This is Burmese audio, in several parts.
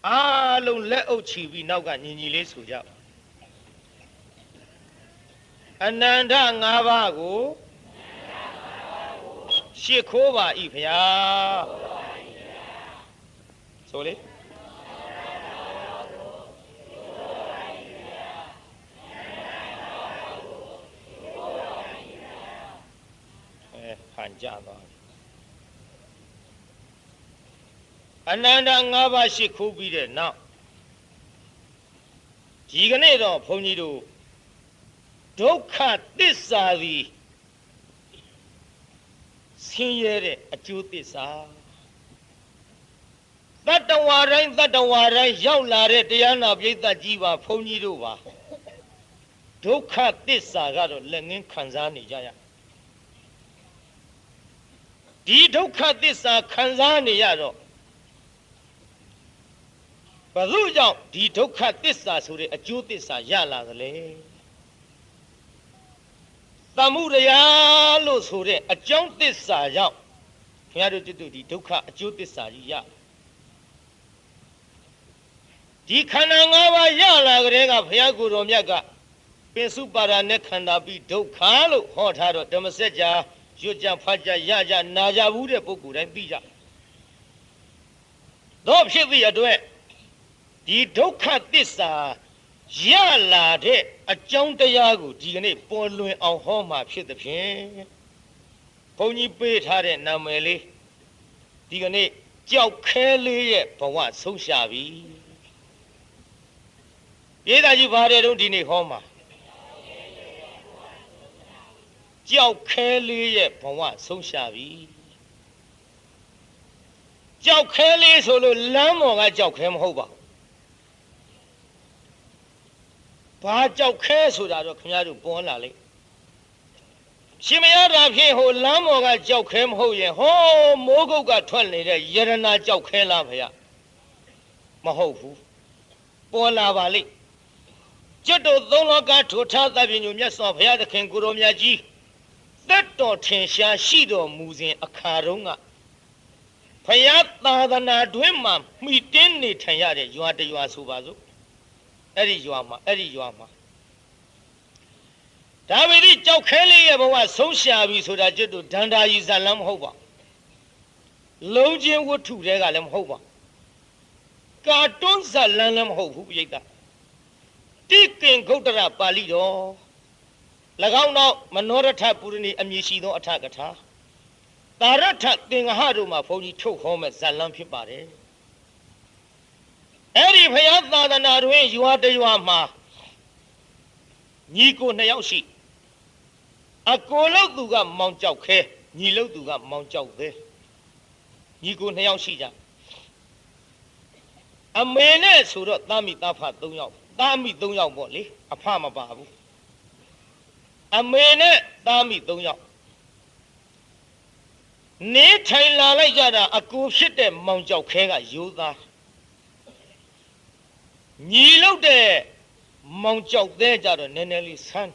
အားလုံးလက်အုပ်ချီပြီးနောက်ကညီညီလေးဆိုကြအနန္တ၅ပါးကိုရှစ်ခိုးပါ၏ဗျာဆိုလေဟန်ကြသွားအနန္တ၅ပါးရှစ်ခိုးပြီးတဲ့နောက်ဒီကနေ့တော့ဘုန်းကြီးတို့ဒုက္ခသစ္စာသည်ဆင်းရဲတဲ့အကျိုးသစ္စာတတ္တဝါတိုင်းရောက်လာတဲ့တရားနာပရိသတ်ကြီးပါဘုန်းကြီးတို့ပါဒုက္ခသစ္စာကတော့လက်ငင်းခံစားနေကြရဒီဒုက္ခသစ္စာခံစားနေရတော့ဘယ်သူကြောင့်ဒီဒုက္ခသစ္စာဆိုတဲ့အကျိုးသစ္စာရလာသလဲသမုဒယလို့ဆိုတဲ့အကြောင်းသစ္စာကြောင့်ခင်ဗျားတို့ကျွတ်ဒီဒုက္ခအကျိုးသစ္စာကြီးရဒီခန္ဓာ၅ပါးရလာကြတဲ့ကဘုရားကိုယ်တော်မြတ်ကပင်စုပါဒာနဲ့ခန္ဓာပြီးဒုက္ခလို့ဟောထားတော့ဓမ္မစကြာရွတ်ကြဖတ်ကြရကြနာကြဘူးတဲ့ပုဂ္ဂိုလ်တိုင်းသိကြတော့ဖြစ်သည့်အတွက်ဒီဒုက္ခသစ္စာရလာတဲ့အကြောင်းတရားကိုဒီကနေ့ပေါ်လွင်အောင်ဟောမှာဖြစ်သဖြင့်ဘုန်းကြီးပေးထားတဲ့နာမည်လေးဒီကနေ့ကြောက်ခဲလေးရဲ့ဘဝဆုံးရှာပြီရေးသားကြီးပါတယ်တော့ဒီနေ့ဟောမှာကြောက်ခဲလေးရဲ့ဘဝဆုံးရှာပြီကြောက်ခဲလေးဆိုလို့လမ်းပေါ်ကကြောက်ခဲမဟုတ်ပါဘာကြောက်ခဲဆိုတာတော့ခင်ဗျားတို့ပေါ်လာလိမ့်ရှင်မရတာဖြင့်ဟိုလမ်းပေါ်ကကြောက်ခဲမဟုတ်ရင်ဟောမိုးကုတ်ကထွက်နေတဲ့ယရနာကြောက်ခဲလားဖေရမဟုတ်ဘူးပေါ်လာပါလိမ့်ကျွတ်တို့သုံးလောကထိုထားသဗ္ဗညုမြတ်စွာဘုရားသခင်ကိုရောမြတ်ကြီးသက်တော်ထင်ရှားရှိတော်မူစဉ်အခါတုန်းကဘုရားသာသနာတွင်မှမှီတင်းနေထိုင်ရတဲ့ရွာတရွာဆိုပါစို့အဲ့ဒီရွာမှာဒါပေမဲ့ကြောက်ခဲလေးရဲ့ဘဝဆုံးရှာပြီဆိုတာကျွတ်တို့ဒန္တာကြီးဇာလမ်းမဟုတ်ပါလုံးချင်းဝတ္ထုတွေကလည်းမဟုတ်ပါကာတွန်းဇာလမ်းလည်းမဟုတ်ဘူးပြိတ္တာတိကင်ဂုတ်တရပါဠိတော်၎င်းတော့မနောရထပုရဏီအမည်ရှိသောအထကထာတာရထသင်္ဃဟတို့မှာဘုန်းကြီးထုတ်ဟောမဲ့ဇာလမ်းဖြစ်ပါတယ်အဲ့ဒီဘုရားသာသနာတွင်ရွာတရွာမှာညီကိုနှစ်ယောက်ရှိအကိုလို့သူကမောင်ကြောက်ခဲညီလို့သူကမောင်ကြောက်သေးညီကိုနှစ်ယောက်ရှိကြအမေနဲ့ဆိုတော့သားမိသားဖ3ယောက်သားမိ3ယောက်ပေါ့လေအဖမပါဘူးအမေနဲ့သားမိ3ယောက်နေထိုင်လာလိုက်ကြတာအကိုဖြစ်တဲ့မောင်ကြောက်ခဲကရိုးသားညီလို့တဲ့မောင်ကြောက်သေးကြတော့နည်းနည်းလေးဆန်း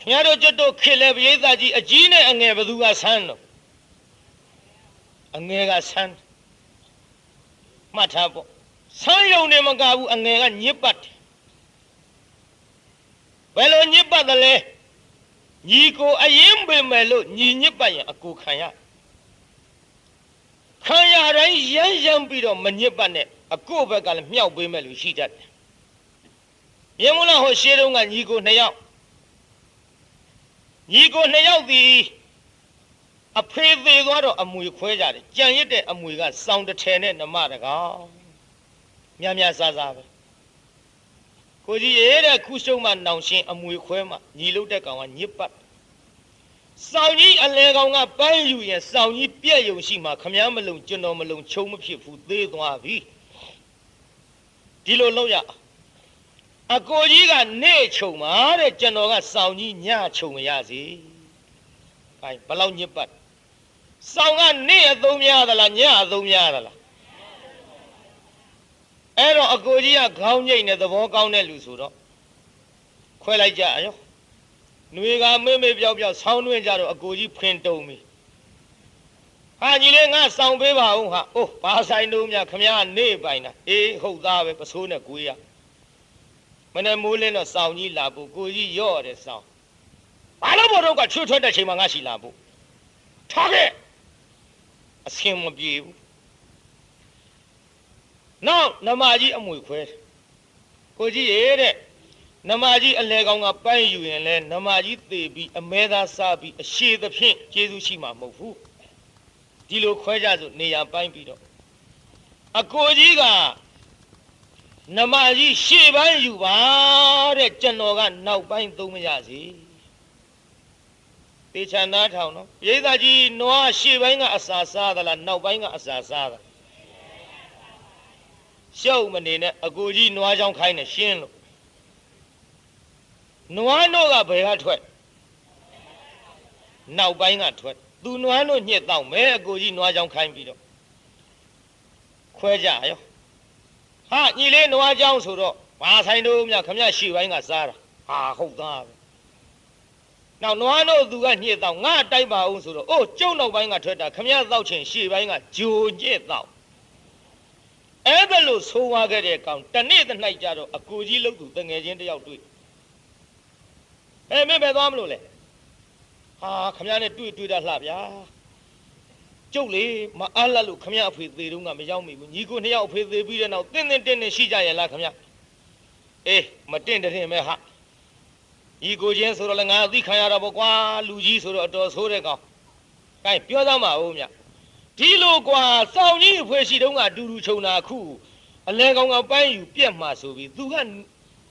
ခင်ဗျားတို့ကျွတ်တို့ခေလဲပရိသတ်ကြီးအကြီးနဲ့အငယ်ဘသူကဆန်းတော့အငယ်ကဆန်းမှတ်ထားပေါ့ဆန်းယုံနေမကဘူးအငယ်ကညစ်ပတ်တယ်ဘယ်လိုညစ်ပတ်တယ်လဲညီကိုအရင်ပင်မယ်လို့ညီညစ်ပတ်ရင်အကိုခံရတိုင်းရမ်းပြီးတော့မညစ်ပတ်နဲ့အကိုဘက်ကလည်းမြောက်ပေးမယ်လို့ရှိတတ်တယ်မြင်မလားဟိုရှေးတုန်းကညီကို2ယောက်သည်အဖေသေးသွားတော့အမွေခွဲကြတယ်ကြံရစ်တဲ့အမွေကစောင်းတစ်ထည်နဲ့နမတကောင်များစားပဲကိုကြီးရဲ့တဲ့ခုရှုံးမှနောင်ရှင်းအမွေခွဲမှညီလို့တဲ့ကောင်ကညစ်ပတ်စောင်းကြီးအလဲကောင်ကပန်းယူရင်စောင်းကြီးပြက်ယုံရှိမှခမည်းမလုံကျွန်တော်မလုံချုံမဖြစ်ဘူးသေးသွားပြီဒီလိုလုပ်ရအကိုကြီးကနေချုံပါတဲ့ကျွန်တော်ကစောင်းကြီးညချုံရစီဘယ်လောက်ညစ်ပတ်စောင်းကနေအသုံးများသလားညအသုံးများသလားအဲ့တော့အကိုကြီးကခေါင်းငိတ်နဲ့သဘောကောင်းတဲ့လူဆိုတော့ခွဲလိုက်ကြရောຫນွေကမေ့ပြောက်ဆောင်းတွင်းကြတော့အကိုကြီးဖင်တုံပြီဟ ဟာညီလေးငါဆောင်ပေးပါဦးဟာအိုးဘာဆိုင်တို့များခမရနေပိုင်တာအေးဟုတ်သားပဲပစိုးနဲ့ကိုရမနဲ့မိုးလင်းတော့ဆောင်ကြီးလာဖို့ကိုကြီးရော့တယ်ဆောင်ဘာလို့ဘောတော့ကချွတ်ထွက်တဲ့ချိန်မှာငါရှိလာဖို့ထားခဲ့အစင်မပြေဘူးနောက်နမကြီးအမွေခွဲကိုကြီးရဲ့တဲ့နမကြီးအလဲကောင်ကပန်းယူရင်လဲနမကြီးသေပြီးအမဲသားစားပြီးအရှိသဖြင့်ကျေးဇူးရှိမှာမဟုတ်ဘူးဒီလိုခွဲကြဆိုနေရာပိုင်းပြီးတော့အကိုကြီးကနမကြီးရှေ့ပိုင်းယူပါတဲ့ကျွန်တော်ကနောက်ပိုင်းသုံးမရစီတေချာနားထောင်နော်ပိဋကကြီးနွားရှေ့ပိုင်းကအစာစားသလားနောက်ပိုင်းကအစာစားသလားရှုပ်မနေနဲ့အကိုကြီးနွားချောင်းခိုင်းနေရှင်းလို့နွားတို့ကဘယ်ကထွက်နောက်ပိုင်းကထွက်သူနွားတို့ညှက်တော့မဲအကိုကြီးနွားချောင်းခိုင်းပြီးတော့ခွဲကြရောဟာညီလေးနွားချောင်းဆိုတော့ဘာဆိုင်တို့မြခမရရှေ့ပိုင်းကစားတာဟာဟုတ်သားပဲနောက်နွားတို့သူကညှက်တော့ငါတိုက်ပါအောင်ဆိုတော့အိုးကျုံနောက်ပိုင်းကထွက်တာခမရသောက်ချင်ရှေ့ပိုင်းကဂျိုညှက်တော့အဲ့ဒါလို့ဆိုးွားခဲ့တဲ့ကောင်တနေ့တနှိုက်ကြတော့အကိုကြီးလို့သူတငယ်ချင်းတယောက်တွေ့မင်းပဲသွားမလို့လေဟာခမရနဲ့တွေ့တာလှဗျာကျုပ်လေမအားလတ်လို့ခမရအဖေသေးတုန်းကမရောက်မိဘူးညီကိုနှစ်ယောက်အဖေသေးပြီးတဲ့နောက်တင်းရှိကြရဲ့လားခမရအေးမတင့်တဲ့မဲဟာညီကိုချင်းဆိုတော့လည်းငါအသိခံရတာပေါ့ကွာလူကြီးဆိုတော့အတော်ဆိုးတဲ့ကောင်ကဲပြောသားမအောင်မြဒီလိုကွာစောင်းကြီးအဖွေရှိတုန်းကဒူဒူခြုံတာခုအလဲကောင်ကပန်းယူပြက်မှာဆိုပြီးသူက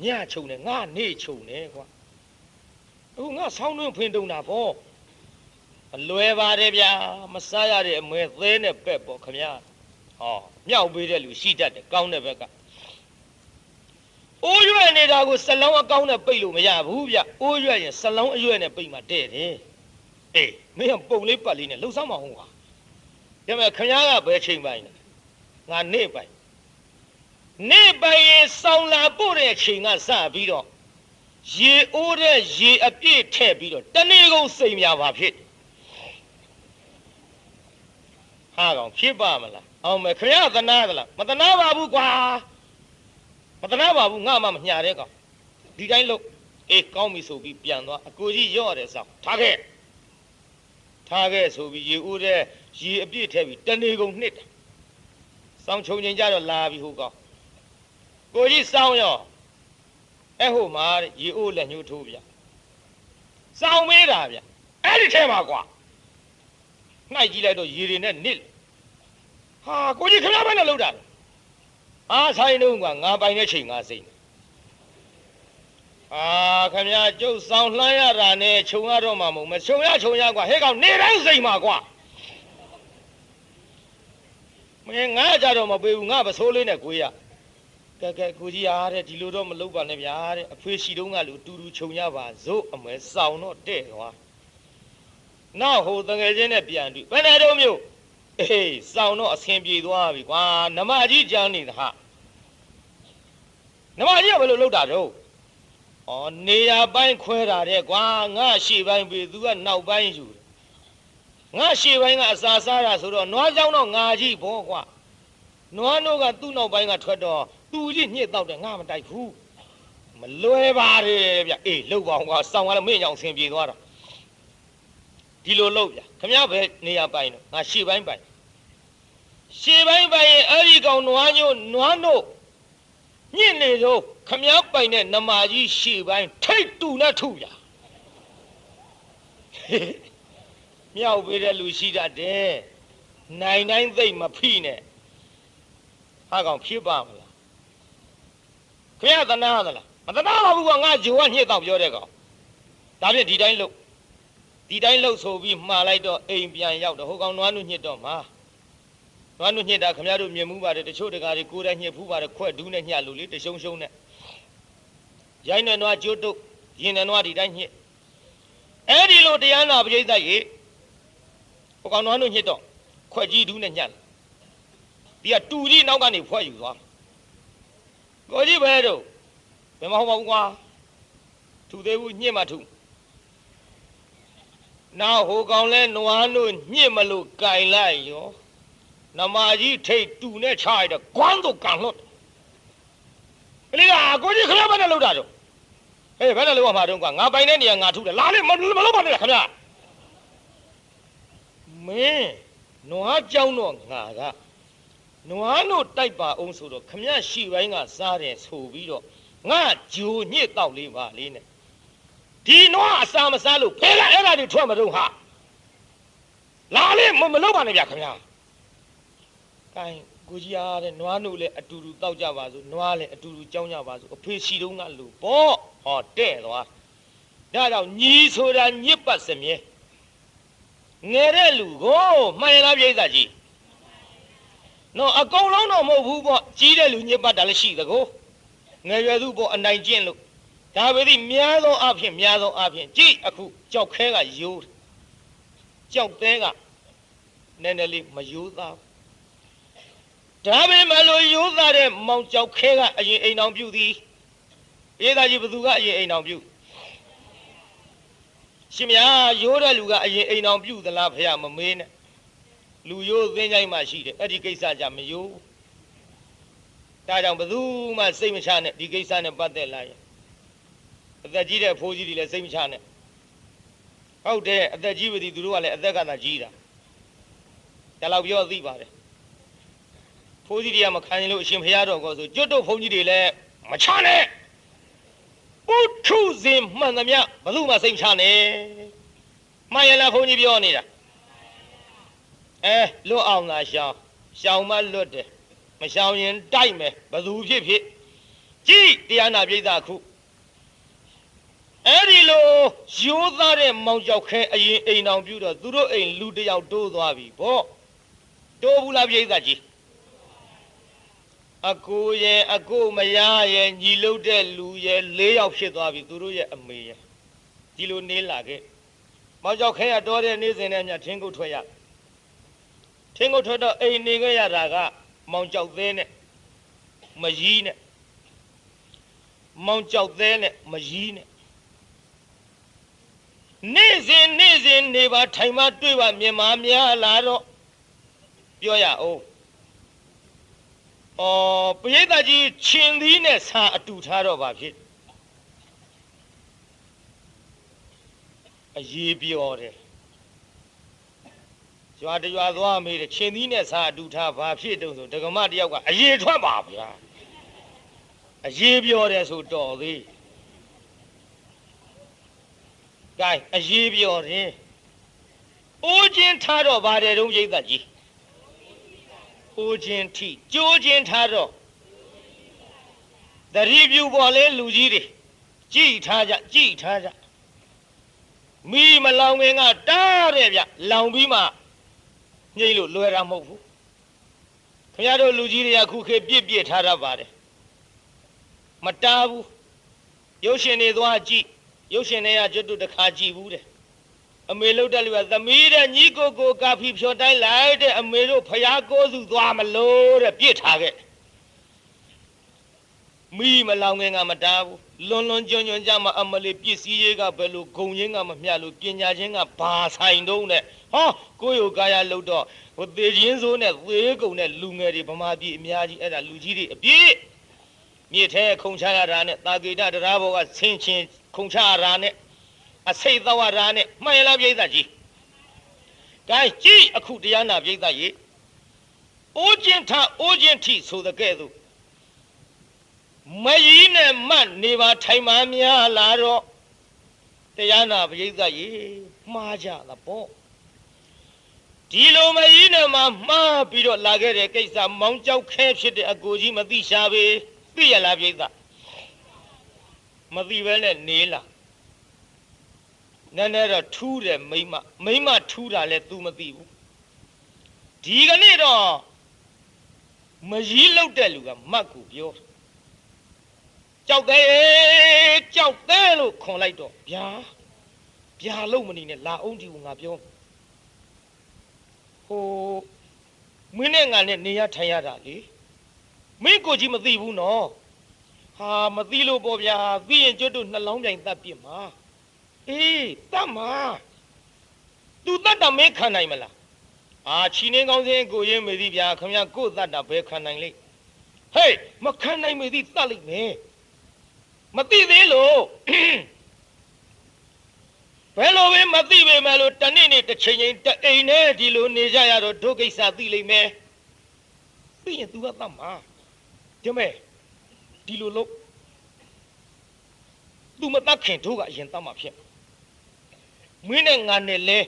ညခြုံတယ်ငါနေခြုံတယ်ကွာအခုငါဆောင်းတွင်းဖွင့်တုံတာပေါ့အလွယ်ပါတယ်ဗျာမစားရတဲ့အမွဲသဲနဲ့ပက်ပေါ့ခမရဟောမြောက်ပေးတဲ့လူရှိတတ်တယ်ကောင်းတဲ့ဘက်ကအိုးရွက်နေတာကိုစလုံးအကောင်းနဲ့ပိတ်လို့မရဘူးဗျအိုးရွက်ရင်စလုံးအရွက်နဲ့ပိတ်မှတဲ့တယ်အေးမင်းကပုံလေးပတ်လေးနဲ့လှုပ်ဆောင်မဟုတ်ပါဒါမဲ့ခမရကဘယ်ချိန်ပိုင်းလဲငါနေပိုင်းရင်ဆောင်းလာပို့တဲ့ချိန်ကစပြီးတော့ရေအိုးတဲ့ရေအပြည့်ထည့်ပြီးတော့တနေ့ကုန်စိမ်များပါဖြစ်ဟာကောင်ဖြစ်ပါမလားအောင်မယ်ခရသနာသလားမသနာပါဘူးကွာမသနာပါဘူးငါမှမညာတဲ့ကောင်ဒီတိုင်းလို့အေးကောင်းပြီဆိုပြီးပြန်သွားအကိုကြီးရော့တယ်ဆောက်ထားခဲ့ဆိုပြီးရေအိုးတဲ့ရေအပြည့်ထည့်ပြီးတနေ့ကုန်နှစ်တာစောင်းချုံချင်းကြတော့လာပြီဟိုကောင်ကိုကြီးစောင်းရောဟိုမှာရေအိုးလက်ညှိုးထိုးဗျစောင်းမေးတာဗျအဲ့ဒီထဲမှာကွာနှိုက်ကြည့်လိုက်တော့ရေတွေနဲ့နစ်ဟာကိုကြီးခမရပိုင်းနဲ့လှုပ်တာအားဆိုင်တော့ကွာငါပိုင်တဲ့ချိန်ငါစိတ်ခမရကျုပ်စောင်းလှမ်းရတာနဲ့ခြုံရတော့မှမဟုတ်မခြုံရကွာဟဲ့ကောင်နေတိုင်းစိတ်မှာကွာမင်းငါကြတော့မပေးဘူးငါပစိုးလေးနဲ့ကိုရကဲကိုကြီးအားတဲ့ဒီလိုတော့မလုပ်ပါနဲ့ဗျာတဲ့အဖေရှိတုန်းကလူတူခြုံရပါစို့အမဲစောင်းတော့တဲ့သွားနောက်ဟိုတငယ်ချင်းနဲ့ပြန်တွေ့ဘယ်နဲ့တော့မျိုးအေးစောင်းတော့အဆင်ပြေသွားပြီကွာနမကြီးကြမ်းနေတာဟာနမကြီးကဘယ်လိုလုပ်တာတော့နေရာပိုင်းခွဲတာတဲ့ကွာငါရှေ့ပိုင်းပြီးသူကနောက်ပိုင်းယူတယ်ငါရှေ့ပိုင်းကအစာစားတာဆိုတော့နွားကြောင်းတော့ငါကြီးဘောကွာနွားတို့ကသူ့နောက်ပိုင်းကထွက်တော့သူကြီးညှစ်တော့တယ်ငါမတိုက်ဘူးမလွယ်ပါတယ်ဗျအေးလှုပ်ပါအောင်ကွာစောင်းကလည်းမင်းကြောင့်ဆင်ပြေသွားတာဒီလိုလှုပ်ဗျခမရပဲနေရာပိုင်းတော့ငါရှေ့ပိုင်းပိုင်ရင်အဲ့ဒီကောင်နွားတို့ညှစ်နေတော့ခမရပိုင်တဲ့နမကြီးရှေ့ပိုင်းထိတ်တူနဲ့ထုဗျမြောက်ပေးတဲ့လူရှိတတ်တယ်နိုင်တိုင်းသိမ့်မဖိနဲ့ဟာကောင်ဖြစ်ပါမလားခင်ဗျာသနာသလားမသနာပါဘူးကငါဂျိုကညှစ်တော့ပြောတဲ့ကောင်ဒါဖြင့်ဒီတိုင်းလှုပ်ဆိုပြီးမှားလိုက်တော့အိမ်ပြန်ရောက်တော့ဟိုကောင်နွားနုညှစ်တော့မှာနွားနုညှစ်တာခင်ဗျားတို့မြင်မှုပါတယ်တချို့တကားတွေကိုယ်တိုင်ညှစ်ဖူးပါတယ်ခွက်ဒူးနဲ့ညှလို့လေတရှုံနဲ့ရိုင်းနဲ့နွားကျိုးတုတ်ရင်နဲ့နွားဒီတိုင်းညှစ်အဲ့ဒီလိုတရားနာပရိသတ်ရေဟိုကောင်နွားနုညှစ်တော့ခွက်ကြီးဒူးနဲ့ညှဒီကတူကြီးနောက်ကနေဖွဲ့ယူသွားကိုကြီးပဲတော့ဘယ်မှာဟုတ်ပါဘူးကွာထူသေးဘူးညှစ်မှထူ နောက်ဟိုကောင်လဲနွားတို့ညစ်မလို့ကင်လိုက်ရောနမကြီးထိတ်တူနဲ့ချရတဲ့ကွမ်းတို့ကန်လို့ကလေးကကိုကြီးခဏဘယ်နဲ့လောက်တာတော့ဟေးဘယ်နဲ့လောက်မှာတော့ကွာငါပိုင်တဲ့နေရာငါထုတယ်လာလေမလောက်ပါနဲ့ခင်ဗျာမင်းနွားကြောင်းတော့ငါကနွားတို့တိုက်ပါအောင်ဆိုတော့ခမရှိပိုင်းကစားတယ်ဆိုပြီးတော့ငါဂျိုညစ်တော့လေးပါလေးနဲ့ဒီနွားအစာမစားလို့ဖဲကအဲ့ဒါတွေထွက်မတော့ဟာလာလေမလုပ်ပါနဲ့ဗျခင်ဗျာကိုင်းကိုကြီးအားတဲ့နွားတို့လည်းအတူတူတောက်ကြပါစို့နွားလည်းအတူတူကြောင်းကြပါစို့အဖေရှိတုံးကလူပေါ့ဟောတဲ့သွားဒါတော့ညီဆိုတာညစ်ပတ်စမြဲငယ်တဲ့လူကိုမှန်ရလားပြိဿကြီးနော်အကုန်လုံးတော့မဟုတ်ဘူးပေါ့ကြီးတဲ့လူညစ်ပတ်တာလည်းရှိသကိုငယ်ရွယ်သူပေါ့အနိုင်ကျင့်လို့ဒါပဲဒီများသောအဖြစ်ကြည့်အခုကြောက်ခဲကရိုးကြောက်သေးကနည်းနည်းလေးမရိုးသားဒါပဲမလို့ရိုးသားတဲ့မောင်ကြောက်ခဲကအရင်အိမ်တော်ပြုသည်ပြိဿကြီးဘသူကအရင်အိမ်တော်ပြုရှင်မရိုးတဲ့လူကအရင်အိမ်တော်ပြုသလားဖះမမေးနဲ့လူရိုးသင်းကြိုင်းမှရှိတယ်အဲ့ဒီကိစ္စကြမရိုးဒါကြောင့်ဘသူမှစိတ်မချနဲ့ဒီကိစ္စနဲ့ပတ်သက်လာရင်အသက်ကြီးတဲ့ဖိုးကြီးတွေလည်းစိတ်မချနဲ့ဟုတ်တယ်အသက်ကြီးပြီသူတို့ကလည်းအသက်ကသာကြီးတာဒါလောက်ပြောသိပါတယ်ဖိုးကြီးတွေကမခံရင်လို့အရှင်ဖះတော်ကောဆိုကျွတ်တို့ဘုန်းကြီးတွေလည်းမချနဲ့ပုထုဇဉ်မှန်သမျှဘသူမှစိတ်မချနဲ့မှန်ရလားဘုန်းကြီးပြောနေတာလွတ်အောင်သာရှောင်မှလွတ်တယ်မရှောင်ရင်တိုက်မယ်ဘသူဖြစ်ကြည်တရားနာပြိဿခုအဲ့ဒီလိုရိုးသားတဲ့မောင်ကြောက်ခဲအရင်အိမ်တော်ပြုတော့သူတို့အိမ်လူတယောက်တိုးသွားပြီဗောတိုးဘူးလားပြိဿကြီးအကိုရဲ့အကိုမရရဲ့ညီလို့တဲ့လူရဲ့၄ယောက်ဖြစ်သွားပြီသူတို့ရဲ့အမေရဲ့ဒီလိုနေလာခဲ့မောင်ကြောက်ခဲရတော်တဲ့နေ့စဉ်နဲ့မြထင်းကုတ်ထွက်ရထင်းကုတ်ထွက်တော့အိမ်နေခဲ့ရတာကမောင်ကြောက်သေးနဲ့မကြီးနဲ့မောင်ကြောက်သေးနဲ့မကြီးနဲ့နေ့စဉ်နေပါထိုင်မှတွေ့ပါမြင်မာများလာတော့ပြောရအောင်ပရိသတ်ကြီးချင်းသီးနဲ့ဆာအတူထားတော့ပါဖြစ်အရေးပြောတယ်ရွာတရွာသွားမေးတယ်ချင်းသီးနဲ့ဆာအတူထားဘာဖြစ်တုံးဆိုဒကမတယောက်ကအရေးထွက်ပါဗျာအရေးပြောတယ်ဆိုတော်သေးကဲအရေးပြောတယ်အိုးချင်းထားတော့ပါတယ်တုံးပရိသတ်ကြီးအိုးချင်းထိကြိုးချင်းထားတော့တတိပြုပေါ်လဲလူကြီးတွေကြည်ထားကြမိမလောင်ခင်ကတားတဲ့ဗျလောင်ပြီးမှညှိလို့လွယ်တာမဟုတ်ဘူးခင်ဗျားတို့လူကြီးတွေကခုခေတ်ပြစ်ထားတတ်ပါတယ်မတားဘူးရုပ်ရှင်တွေသွားကြည့်ရုပ်ရှင်တွေကကျွတ်တူတစ်ခါကြည့်ဘူးတဲ့အမေလှုပ်တဲ့လူကသမီးတဲ့ညီကိုကာဖီဖြော်တိုင်းလိုက်တဲ့အမေတို့ဖျားကိုးစုသွားမလို့တဲ့ပြစ်ထားခဲ့မိမလောင်ငင်ကမတားဘူးလွန်ကျွံကြမှာအမလေးပစ္စည်းရေးကဘယ်လိုဂုံရင်းကမမျှလို့ပညာချင်းကဘာဆိုင်တုံးနဲ့ဟောကိုယ့်ရုပ်ကာယလှုပ်တော့ဟိုသေချင်းစိုးနဲ့သေးကုံနဲ့လူငယ်တွေဗမာပြည်အများကြီးအဲ့ဒါလူကြီးတွေအပြည့်မြေထဲခုံချရတာနဲ့တာဂိတတရားဘောကဆင်းချင်းခုံချရတာနဲ့အစိတ်သဝရနဲ့မှန်ရလားပြိဿကြီးကဲကြည့်အခုတရားနာပြိဿကြီးအိုးချင်းထိဆိုတဲ့ကဲ့သို့မကြီးနဲ့မတ်နေပါထိုင်မှများလာတော့တရားနာပြိဿကြီးမှားကြတာပေါ့ဒီလိုမကြီးနဲ့မှမှားပြီးတော့လာခဲ့တဲ့ကိစ္စမောင်ကြောက်ခဲဖြစ်တဲ့အကိုကြီးမသိရှာပဲသိရလားပြိဿမသိပဲနဲ့နေလားနည်းနည်းတော့ထူးတယ်မိမထူးတာလဲ तू မသိဘူးဒီကနေ့တော့မကြီးလောက်တဲ့လူကမတ်ကိုပြောကြောက်သေးလို့ခွန်လိုက်တော့ဗျာလုံးမနေနဲ့လာအောင်ဒီကိုငါပြောဟိုမင်းနဲ့ငါနဲ့နေရထိုင်ရတာလေမင်းကိုကြီးမသိဘူးနော်ဟာမသိလို့ပေါ့ဗျာသိရင်ကျွတ်တို့နှလုံးပြိုင်တတ်ပြစ်မှာအေးတတ်မှာ သူတတ်တာမင်းခံနိုင်မလားချီနှင်းကောင်းစင်းကိုရင်းမေသည်ဗျာခင်ဗျာကိုတတ်တာဘယ်ခံနိုင်လိမ့်ဟေးမခံနိုင်မေသည်တတ်လိမ့်မယ်မသိသေးလို့ဘယ်လိုပဲမသိပေမဲ့လို့တနေ့နေ့တစ်ချိန်ချိန်တအိမ်နဲ့ဒီလိုနေကြရတော့ဒုကိစ္စသိလိမ့်မယ်သိရင် तू ကတတ်မှာဒီမဲ့ဒီလိုလို့ तू မတတ်ခင်တို့ကအရင်တတ်မှာဖြစ်မင်းနဲ့ငါနဲ့လဲ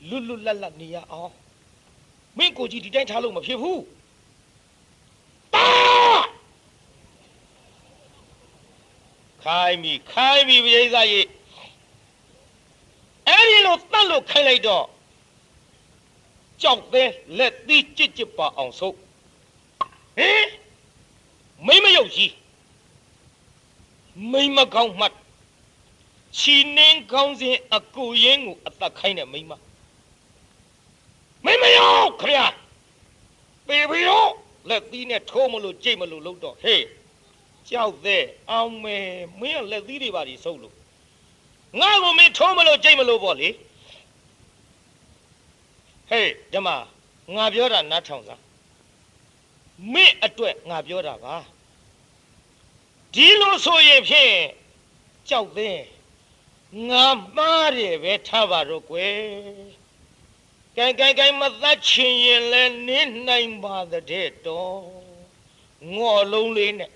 လွတ်လွတ်လပ်လပ်နေရအောင်မင်းကိုကြီးဒီတိုင်းထားလို့မဖြစ်ဘူးခိုင်းပြီပရိသတ်ကြီးအဲ့ဒီလိုတတ်လို့ခိုင်းလိုက်တော့ကြောက်သေးလက်သီးကြစ်ပါအောင်ဆုပ်ဟင်မိမရုပ်ကြီးမိမကောင်းမှတ်ချီနှင်းကောင်းစဉ်အကူရင်းကိုအသက်ခိုင်းတဲ့မိမရောက်ခရပေပြီးတော့လက်သီးနဲ့ထိုးမလို့ကြိတ်မလို့လို့တော့ဟေးကြောက်သေးအောင်မဲမင်းကလက်သီးတွေပါဒီဆုပ်လို့ငါ့ကိုမင်းထိုးမလို့ကြိတ်မလို့ပေါ့လေဟေးဓမ္မငါပြောတာနားထောင်စားမင်းအတွက်ငါပြောတာပါဒီလိုဆိုရင်ဖြင့်ကြောက်သေးငါမှားတယ်ပဲထားပါတော့ကွယ်ကိုင်မသတ်ချင်ရင်လည်းနင်းနိုင်ပါတဲ့တော့ငေါ်လုံးလေးနဲ့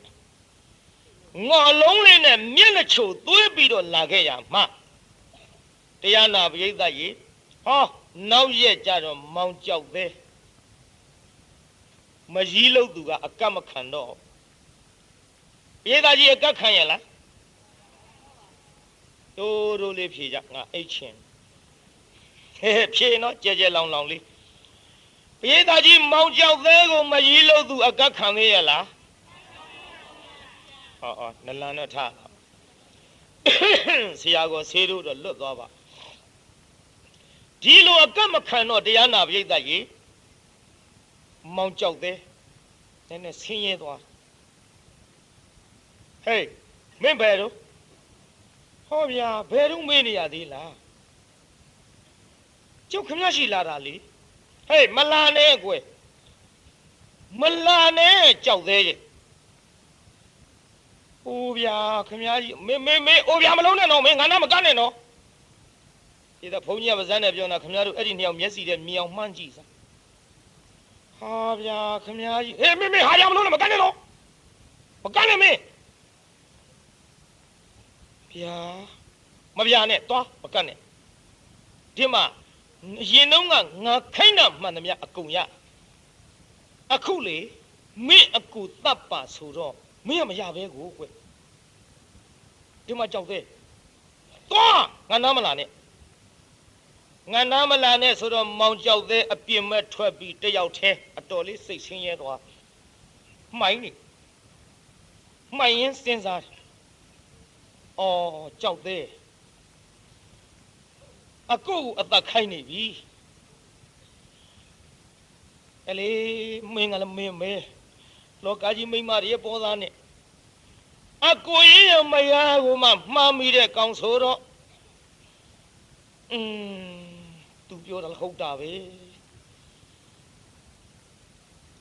မျက်နှာချိုသွေးပြီးတော့လာခဲ့ရမှာတရားနာပရိသတ်ကြီးဟောနောက်ရက်ကြတော့မောင်ကြောက်သေးမကြီးလို့သူကအကတ်မခံတော့ပရိသတ်ကြီးအကတ်ခံရလားတို့လေးဖြေကြငါအိတ်ချင်ဖြေနော်ကြဲလောင်လေးပရိသတ်ကြီးမောင်ကြောက်သေးကိုမကြီးလို့သူအကတ်ခံသေးရလားနလန်တော့ထားဆရာကိုဆေးတို့တော့လွတ်သွားပါဒီလိုအကတ်မခံတော့တရားနာပရိသတ်ကြီးမောင်ကြောက်သေးနည်းနည်းဆင်းရဲသွားဟေးမင်းဘယ်တော့ဟောဗျာဘယ်တော့မေးနေရသေးလားကျုပ်ခမရှိလာတာလေဟေးမလာနဲ့ကွယ်မလာနဲ့ကြောက်သေးရဲ့အိုးဗျာခမကြီးမင်းအိုးဗျာမလုံးနဲ့တော့မင်းငါနာမကနဲ့နော်ဒီတော့ဘုန်းကြီးကပါဇန်းနဲ့ပြောနေတာခမတို့အဲ့ဒီနှစ်ယောက်မျက်စိနဲ့မြင်အောင်မှန်းကြည့်စမ်းဟာဗျာခမကြီးဟေးမင်းဟာရမလုံးနဲ့မကနဲ့နော်မကနဲ့မင်းဗျာမဗျာနဲ့သွားမကနဲ့ဒီမှာရင်တော့ငါခိုင်းတာမှန်သမျှအကုန်ရအခုလေမင်းအကူတပ်ပါဆိုတော့မင်းကမရပဲကိုကွဒီမှာကြောက်သေးသွားငါနားမလာနဲ့ဆိုတော့မောင်ကြောက်သေးအပြင်မဲ့ထွက်ပြီးတယောက်တည်းအတော်လေးစိတ်ဆင်းရဲသွားမှိုင်းရင်စဉ်းစားကြောက်သေးအကူအသက်ခိုင်းနေပြီအလေမင်းကလည်းမင်းမဲလောကကြီးမိမတွေပေါ်သားနဲ့အကိုရမယားကိုမှမှားမိတဲ့ကောင်ဆိုတော့သူပြောတာဟုတ်တာပဲ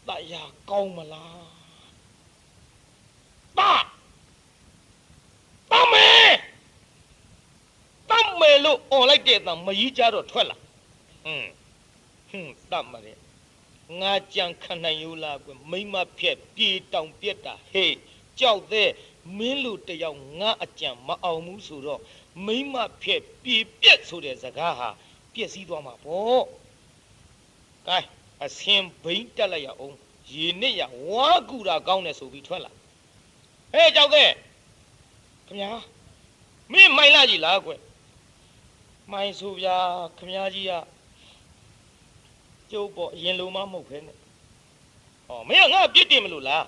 တရားကောင်းမလားတမယ်လို့អော်လိုက်တဲ့အတန်မကြီးကြတော့ထွက်လာတတ်မတဲ့ငါကြံခံနိုင်ယူလားကွမိမဖြက်ပြေတောင်ပြက်တာဟေးကြောက်တဲ့မင်းလူတယောက်ငါအကြံမအောင်ဘူးဆိုတော့မိမဖြက်ပြေပြက်ဆိုတဲ့စကားဟာပြက်စီးသွားမှာပေါ့ကဲအစင်ဘိန်းတက်လိုက်ရအောင်ရေနစ်ရဝါကူတာကောင်းတယ်ဆိုပြီးထွက်လာဟေးကြောက်တဲ့ခင်ဗျာမင်းမိုင်လာကြီးလားကွမိုင်ဆိုဗျာခမကြီးကကျုပ်ပေါ့အရင်လိုမှမဟုတ်ခဲနဲ့မင်းကငါပြစ်တင်မလို့လား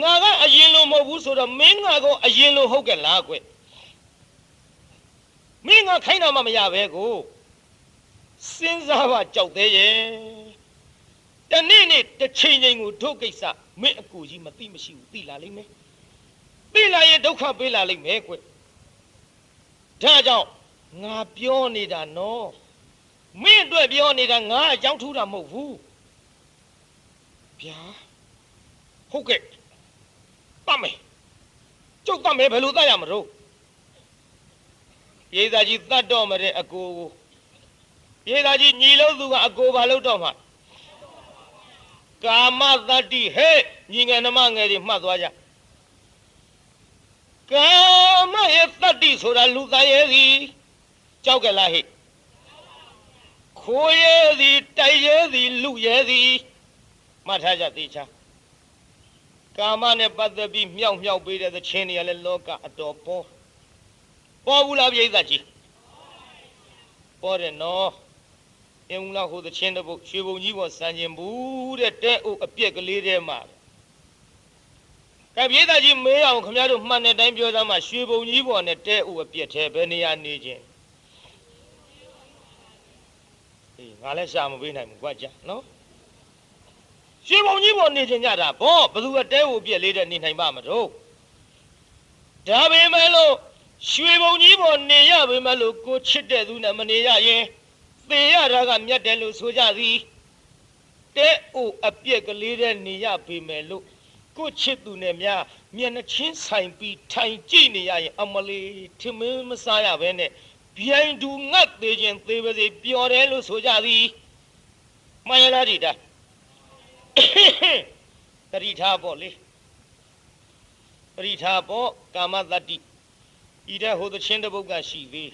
ငါကအရင်လိုမဟုတ်ဘူးဆိုတော့မင်းငါကအရင်လိုဟုတ်ကဲ့လားကွမင်းငါခိုင်းတာမှမရပဲကိုစဉ်းစားပါကြောက်သေးရဲ့တနေ့နေ့တစ်ချိန်ချိန်ကိုတို့ကိစ္စမင်းအကူကြီးမသိမရှိဘူးသိလာလိမ့်မယ်သိလာရင်ဒုက္ခပေးလာလိမ့်မယ်ကွဒါကြောင့်ငါပြောနေတာနော် မင်းအတွက်ပြောနေတာငါအကြောင်းထူးတာမဟုတ်ဘူးဗျာဟုတ်ကဲ့တတ်မယ်ကျုပ်တတ်မယ်ဘယ်လိုတတ်ရမလို့ပြေးသားကြီးတတ်တော့မတဲ့အကိုကိုပြေးသားကြီးညီလို့သူကအကိုဘာလို့တော့မှကာမတတ္တိဟဲ့ညီငယ်နှမငယ်တွေမှတ်သွားကြကာမရဲ့တတ္တိဆိုတာလူသားရဲ့သည်ကြောက်ကြလားဟဲ့ခိုးရဲသည်တိုက်ရဲသည်လူရဲသည်မှတ်ထားကြသေးချာကာမနဲ့ပတ်သက်ပြီးမြောက်ပေးတဲ့သခြင်းတွေကလည်းလောကအတော်ပေါ်ဘူးလားပြိဿကြီးပေါ်တယ်နော်အင်းလားဟိုသခြင်းတစ်ပုတ်ရွှေဘုံကြီးပေါ်စံကျင်ဘူးတဲ့တဲ့အုပ်အပြက်ကလေးထဲမှာကဲပြိဿကြီးမေးအောင်ခင်ဗျားတို့မှန်တဲ့တိုင်းပြောသားမှာရွှေဘုံကြီးပေါ်နဲ့တဲ့အုပ်အပြက်ထဲဘယ်နေရာနေခြင်းငါလည်းရှာမပေးနိုင်ဘူးကွာကြာနော်ရွှေဘုံကြီးပေါ်နေခြင်းကြတာဘောဘသူကတဲကိုပြက်လေးတဲ့နေနိုင်ပါမလို့ဒါပေမဲ့လို့ရွှေဘုံကြီးပေါ်နေရပေမဲ့လို့ကိုချစ်တဲ့သူနဲ့မနေရရင်သေရတာကမြတ်တယ်လို့ဆိုကြသည်တဲအိုအပြက်ကလေးတဲ့နေရပေမဲ့လို့ကိုချစ်သူနဲ့များမျက်နှချင်းဆိုင်ပြီးထိုင်ကြည့်နေရရင်အမလီထမင်းမစားရဘဲနဲ့ဗျိုင်တူငတ်သေးခြင်းသေပါစေပျော်တယ်လို့ဆိုကြသည်မှန်ရလားဒီတာတတိထားပေါ့လေတတိထားပေါ့ကာမတတ္တိဤတဲ့ဟိုသချင်းတစ်ပုဒ်ကရှိသေး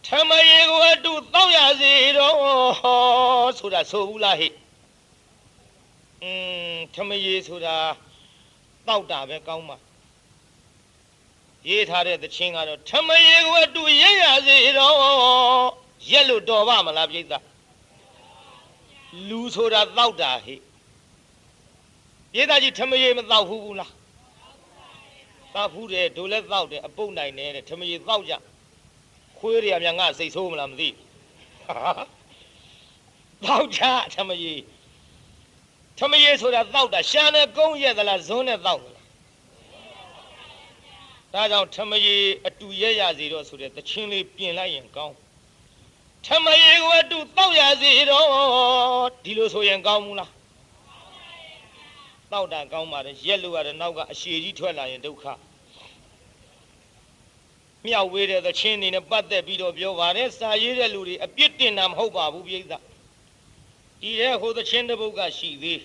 ထမရေကိုအတူတောက်ရစေတော့ဆိုတာဆိုဘူးလားဟဲ့ထမရေဆိုတာတောက်တာပဲကောင်းပါရေးထားတဲ့သချင်းကတော့ထမရေကိုအတူရရစေတော့ရက်လို့တော်ပါမလားပြိဿလူဆိုတာတောက်တာဟဲ့ပြိဿကြီးထမရေမတောက်ဘူးလားတောက်ဘူးတယ်တို့လည်းတောက်တယ်အပုတ်နိုင်တယ်ထမရေတောက်ကြခွေးတွေကများငါစိတ်ဆိုးမလားမသိတောက်ကြထမရေဆိုတာတောက်တာရှာနဲ့ကုန်းရက်သလားဇွန်းနဲ့တောက်သလားဒါကြောင့်ထမရေအတူရက်ရစေတော့ဆိုတဲ့သချင်းလေးပြင်လိုက်ရင်ကောင်းထမရေကိုအတူတောက်ရစေတော့ဒီလိုဆိုရင်ကောင်းမလားတောက်တာကောင်းပါတယ်ရက်လို့ရတဲ့နောက်ကအရှည်ကြီးထွက်လာရင်ဒုက္ခမြောက်ဝေးတဲ့သချင်းတွေနဲ့ပတ်သက်ပြီးတော့ပြောပါတယ်စာရေးတဲ့လူတွေအပြစ်တင်တာမဟုတ်ပါဘူးပြိဿဒီတဲ့ဟိုသချင်းတစ်ပုဒ်ကရှိသေး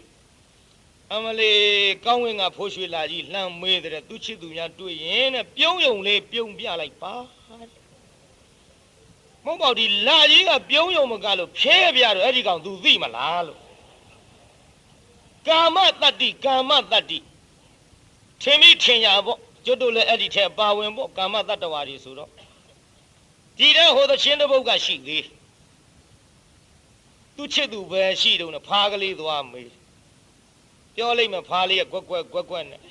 အမလေးကောင်းဝင်ကဖိုးရွှေလာကြီးလှမ်းမေးတဲ့သူချစ်သူများတွေ့ရင်တဲ့ပြုံးယုံလေးပြုံးပြလိုက်ပါမဟုတ်ပါဘူးဒီလာကြီးကပြုံးယုံမကလို့ဖျဲပြတော့အဲ့ဒီကောင်သူသိမလားလို့ကာမတတ္တိထင်မိထင်ရပေါ့ကျွတ်တို့လည်းအဲ့ဒီထဲပါဝင်ပေါ့ကာမတတ္တဝါတွေဆိုတော့ဒီတဲ့ဟိုသချင်းတစ်ပုဒ်ကရှိသေးသူချစ်သူပဲရှိတော့ဖားကလေးသွားမေးပြောလိုက်မယ်ဖားလေးကကွက်နဲ့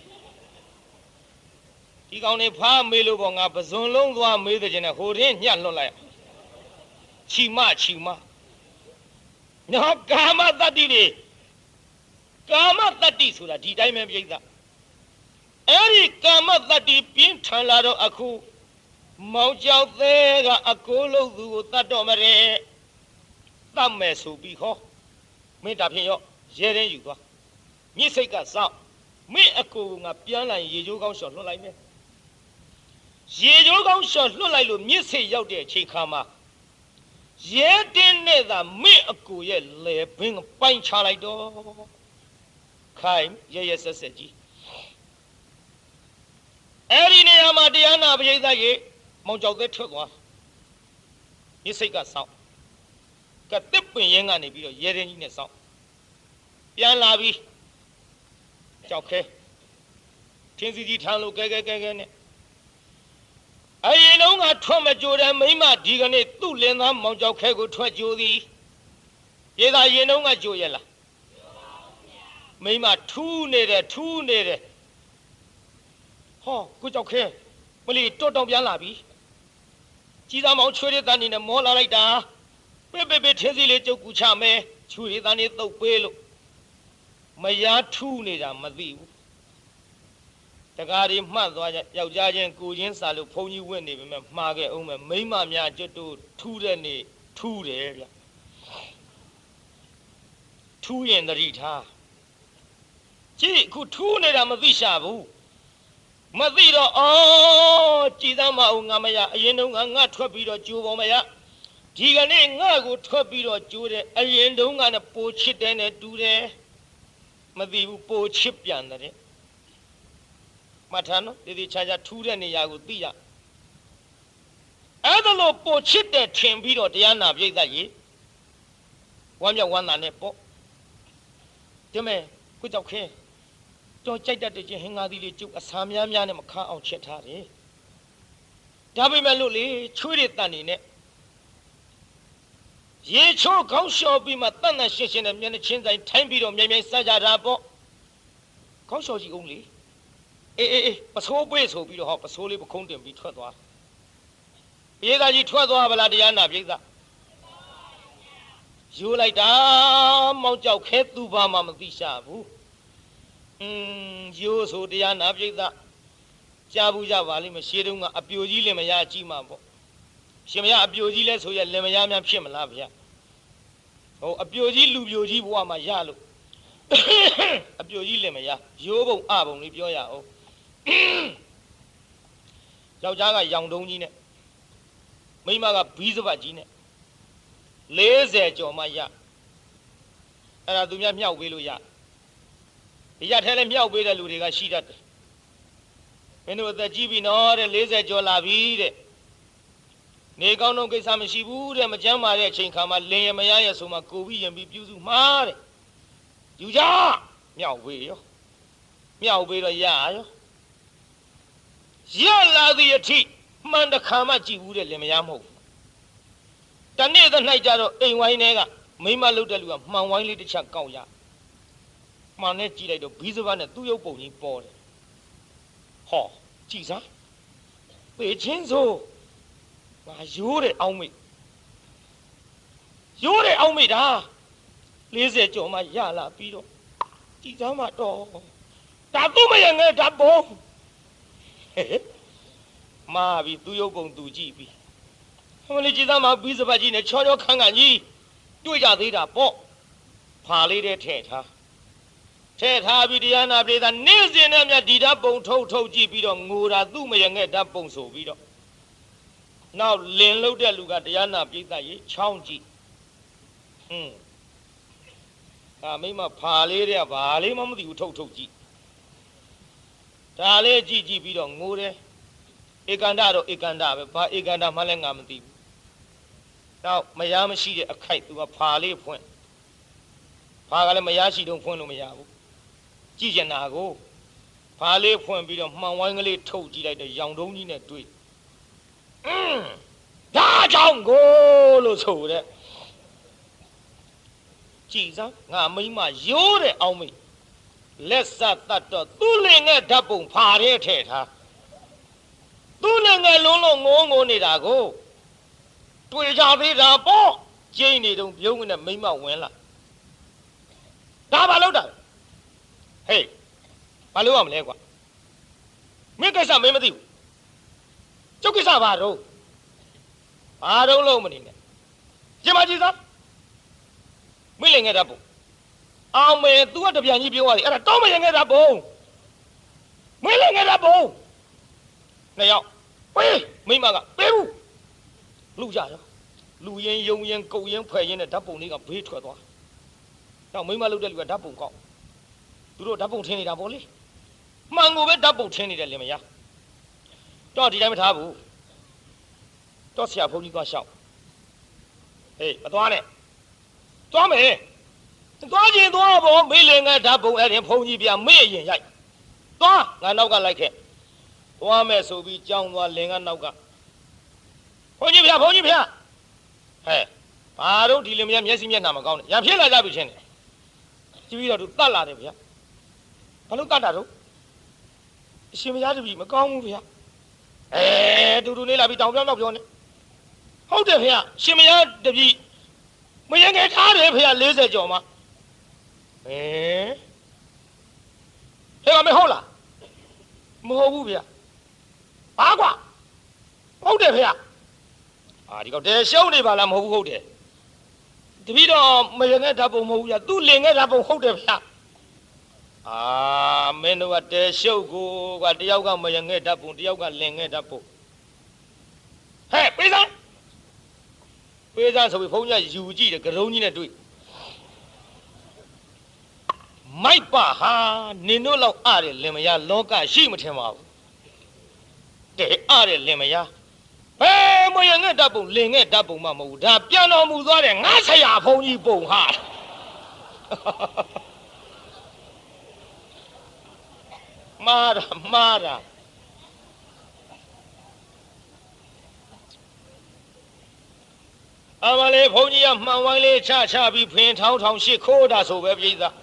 ဒီကောင်နေဖားမေးလို့ပေါ့ငါပဇွန်လုံးသွားမေးတဲ့ချင်းနဲ့ဟိုရင်းညှက်လွတ်လိုက်ချီမနော်ကာမတတ္တိတွေကာမတတ္တိဆိုတာဒီတိုင်းပဲပြိဿအဲ့ဒီကာမတတ္တိပြင်းထန်လာတော့အခုမောင်ကျောက်သေးကအကိုလုံးသူကိုတတ်တော့မရဲတတ်မယ်ဆိုပြီးဟောမင်းဒါဖြင့်ရောရဲရင်ယူသွားမြစ်စိတ်ကစောင့်မင်းအကိုကပြန်လာရင်ရေချိုးကောင်းလျှော်လွှတ်လိုက်မယ်ရေချိုးကောင်းလျှော်လွှတ်လိုက်လို့မြစ်စိတ်ရောက်တဲ့အချိန်ခါမှာရဲတင်းနဲ့သာမင်းအကိုရဲ့လေဘင်းပိုင်ချလိုက်တော့ခိုင်ရဲဆက်ကြီးအဲ့ဒီနေရာမှာတရားနာပရိသတ်ကြီးမောင်ကျောက်သေးထွက်သွားမြစ်စိတ်ကစောင့်ကတစ်ပင်ရင်းကနေပြီးတော့ရဲရင်ကြီးနဲ့စောင့်ပြန်လာပြီးကြောက်ခဲထင်းစီကြီးထမ်းလို့ကဲနဲ့အရင်တော့ကထွက်မကြိုတဲ့မိမဒီကနေ့သူ့လင်းသားမောင်ကျောက်ခဲကိုထွက်ကြိုသည်ပြေသာရင်တော့ကကြိုရလားမိမထူးနေတယ်ဟောကိုကြောက်ခဲမလီတွတ်တောင်ပြန်လာပြီကြီးသားမောင်ချွေးတဲ့တန်းနေနဲ့မောလာလိုက်တာပေထင်းစီလေးကြုတ်ကူချမယ်ချွေးတဲ့တန်းနေတုတ်ပေးလို့မယားထူးနေတာမသိဘူးတကားတွေမှတ်သွားကြယောက်ျားချင်းကိုချင်းစာလို့ဘုန်းကြီးဝင့်နေပေမဲ့မှားခဲ့အောင်မယ်မိမများကျွတ်တို့ထူးတဲ့နေထူးတယ်ဗျ ူးရင်တတိထားကြည့်အခုထူးနေတာမသိရှာဘူးမသိတော့အော်ကြည်သားမအောင်ငါမရအရင်တုန်းကငါထွက်ပြီးတော့ကြိုးပေါ်မရဒီကနေ့ငါကိုထွက်ပြီးတော့ကြိုးတယ်အရင်တုန်းကနဲ့ပိုချစ်တယ်နဲ့တူတယ်မသိဘူးပိုချစ်ပြန်တယ်မှတ်ထားနော်ဒီခြားခြားထူးတဲ့နေရာကိုသိရအဲ့ဒါလို့ပိုချစ်တယ်ထင်ပြီးတော့တရားနာပြိဿကြီးဝမ်းမြောက်ဝမ်းသာနဲ့ပေါ့ဒီမဲ့ကိုကြောက်ခဲတော့ကြိုက်တတ်တဲ့ချင်းဟင်္ဂါသီလေးကျုပ်အစာများများနဲ့မခါအောင်ချက်ထားတယ်ဒါပေမဲ့လို့လေချွေးတွေတန်နေနဲ့ရေချိုးခေါင်းလျှော်ပြီးမှတန်တန်ရှင်းရှင်းနဲ့မျက်နှာချင်းဆိုင်ထိုင်းပြီးတော့မြိုင်မြိုင်စားကြတာပေါ့ခေါင်းလျှော်ကြည့်အောင်လေအေးပစိုးပွေးဆိုပြီးတော့ဟောပစိုးလေးပခုံးတင်ပြီးထွက်သွားပြေသာကြီးထွက်သွားဗလားတရားနာပြိဿယူလိုက်တာမောင်ကြောက်ခဲသူဘာမှမသိရှာဘူးရိုးဆိုတရားနာပြိဿကြားဘူးကြပါလိမ့်မယ်ရှေးတုန်းကအပြိုကြီးလင်မယားကြည့်မှာပေါ့ရှင်မယားအပြိုကြီးလဲဆိုရလင်မယားများဖြစ်မလားဗျာဟိုအပြိုကြီးလူပြိုကြီးဘဝမှာရလို့အပြိုကြီးလင်မယားရိုးပုံအပုံလေးပြောရအောင်ယောက်ျားကရောင်တုံးကြီးနဲ့မိန်းမကဘီးစပတ်ကြီးနဲ့40ကျော်မှရအဲ့ဒါသူများမြောက်ပေးလို့ရဒီရထဲလဲမြောက်ပေးတဲ့လူတွေကရှိတတ်တယ်မင်းတို့အသက်ကြီးပြီနော်တဲ့40ကျော်လာပြီတဲ့နေကောင်းတော့ကိစ္စမရှိဘူးတဲ့မကြမ်းပါတဲ့အချိန်ခါမှာလင်ရမရရဲ့ဆိုမှကိုပြီးရင်ပြီးပြုစုမှာတဲ့ယူကြမြောက်ပေးရောမြောက်ပေးတော့ရရောရလာသည့်အထိမှန်တခါမှကြည့်ဘူးတဲ့လင်မရမဟုတ်ဘူးတနေ့သ၌ကြတော့အိမ်ဝိုင်းတွေကမိမလုတ်တဲ့လူကမှန်ဝိုင်းလေးတစ်ချက်ကောက်ရမှန်နဲ့ကြည့်လိုက်တော့ဘီးစပတ်နဲ့သူ့ရုပ်ပုံကြီးပေါ်တယ်ဟောကြည့်စမ်းပေချင်းဆိုငါရိုးတဲ့အောင်းမိတ်ရိုးတဲ့အောင်းမိတ်ဒါ40ကျော်မှရလာပြီးတော့ကြည်သားမတော့ဒါသူ့မရငယ်ဒါပုံမာပြီသူ့ရုပ်ပုံသူကြည့်ပြီဟိုလေကြည်သားမပြီးစပတ်ကြီးနဲ့ချောချောခန်းခန်းကြီးတွေ့ကြသေးတာပေါ့ဖာလေးတဲ့ထဲ့ထားပြီးတရားနာပြေသာနေ့စဉ်နဲ့မြတ်ဒီဓာတ်ပုံထုတ်ကြည့်ပြီးတော့ငိုတာသူ့မရငယ်ဓာတ်ပုံဆိုပြီးတော့နောက်လင်လုတ်တဲ့လူကတရားနာပြိဿရေချောင်းကြည့်မိမဖာလေးတဲ့ဘာလေးမှမသိဘူးထုတ်ကြည့်ဒါလေးကြည့်ပြီးတော့ငိုတယ်ဧကန္တတော့ဧကန္တပဲဘာဧကန္တမှလည်းငါမသိဘူးနောက်မယားမရှိတဲ့အခိုက်သူကဖာလေးဖွင့်ဖာကလည်းမယားရှိတော့ဖွင့်လို့မရဘူးကြည့်ကျင်တာကိုဖာလေးဖွင့်ပြီးတော့မှန်ဝိုင်းကလေးထုတ်ကြည့်လိုက်တော့ရောင်တုံးကြီးနဲ့တွေ့ဒါကြောင့်ကိုလို့ဆိုတဲ့ကြည်စမ်းငါမိမရိုးတဲ့အောင်မိလက်စတတ်တော့သူ့လင်ငယ်ဓာတ်ပုံဖာတဲ့ထဲ့ထားသူ့လင်ငယ်လုံးငိုနေတာကိုတွေ့ကြသေးတာပေါ့ကျင်းနေတော့ပြုံးနဲ့မိမဝင်လာဒါဘာလို့တာဟေးဘာလို့ရမလဲကွာမင်းကိစ္စမင်းမသိဘူးကျုပ်ကိစ္စဘာတော့လုံးမနေနဲ့ကြင်မကြည့်သားမင်းလည်းငဲ့တာပုံအောင်မယ် तू ကတပြန်ကြီးပြောရတယ်အဲ့ဒါတောင်းမရင်ငဲ့တာပုံမင်းလည်းငဲ့တာပုံနှစ်ယောက်ပေးမိမကပေးဘူးလူကြရောလူရင်ယုံရင်ကုတ်ရင်ဖွဲ့ရင်နဲ့ဓာတ်ပုံလေးကဘေးထွက်သွားတော့မိမလုတ်တဲ့လူကဓာတ်ပုံကောက်သူတို့ဓာတ်ပုံထင်းနေတာပေါ့လေမှန်ကိုပဲဓာတ်ပုံထင်းနေတယ်လင်မယားတော့ဒီတိုင်းမထားဘူးတော့ဆရာဘုန်းကြီးသွားလျှောက်ဟေးမသွားနဲ့သွားမယ်သွားခြင်းသွားပေါ့မေးလင်ကဓာတ်ပုံအဲ့ဒီဘုန်းကြီးပြမေ့ရင်ရိုက်သွားငါနောက်ကလိုက်ခဲ့သွားမယ်ဆိုပြီးကြောင်းသွားလင်ကနောက်ကဘုန်းကြီးပြဟဲ့ဘာတို့ဒီလင်မယားမျက်စိမျက်နှာမကောင်းနဲ့ရံဖြစ်လာကြပြီချင်းတယ်ကြည့်ပြီးတော့သူတတ်လာတယ်ဗျာဘာလို့တတ်တာတော့အရှင်မယားတပည့်မကောင်းဘူးဗျာတူနေလာပြီးတောင်ပြောင်းတော့ပြောနေဟုတ်တယ်ဖေ။ရှင်မယားတပည့်မရင်ငယ်ထားတယ်ဖေ40ကျော်မှဟဲ့မမေဟုတ်လားမဟုတ်ဘူးဖေဘာကွာဟုတ်တယ်ဖေဒီကောင်တဲရှုံးနေပါလားမဟုတ်ဘူးဟုတ်တယ်ဒ တပည့်တော်မယငဲ့ဓာတ်ပုံမဟုတ်ဘူးဗျသူလင်ငဲ့ဓာတ်ပုံဟုတ်တယ်ဗျမင်းတို့ကတဲရှုပ်ကိုကတယောက်ကမယငဲ့ဓာတ်ပုံတယောက်ကလင်ငဲ့ဓာတ်ပုံဟဲ့ပေးစားဆိုပြီးဘုန်းကြီးယူကြည့်တယ်ကရုံးကြီးနဲ့တွေ့မိုက်ပါဟာနင်တို့လောက်အားတယ်လင်မယားလောကရှိမထင်ပါဘူးတဲ့အားတယ်လင်မယားဘယ်မယငဲ့ဓာတ်ပုံလင်ငဲ့ဓာတ်ပုံမှမဟုတ်ဘူးဒါပြန်တော်မူသွားတယ်ငါဆရာဘုန်းကြီးပုံဟာမာတာအမလေးဘုန်းကြီးကမှန်ဝိုင်းလေးချပြီးဖင်ထောင်းရှစ်ခိုးတာဆိုပဲပြည်သား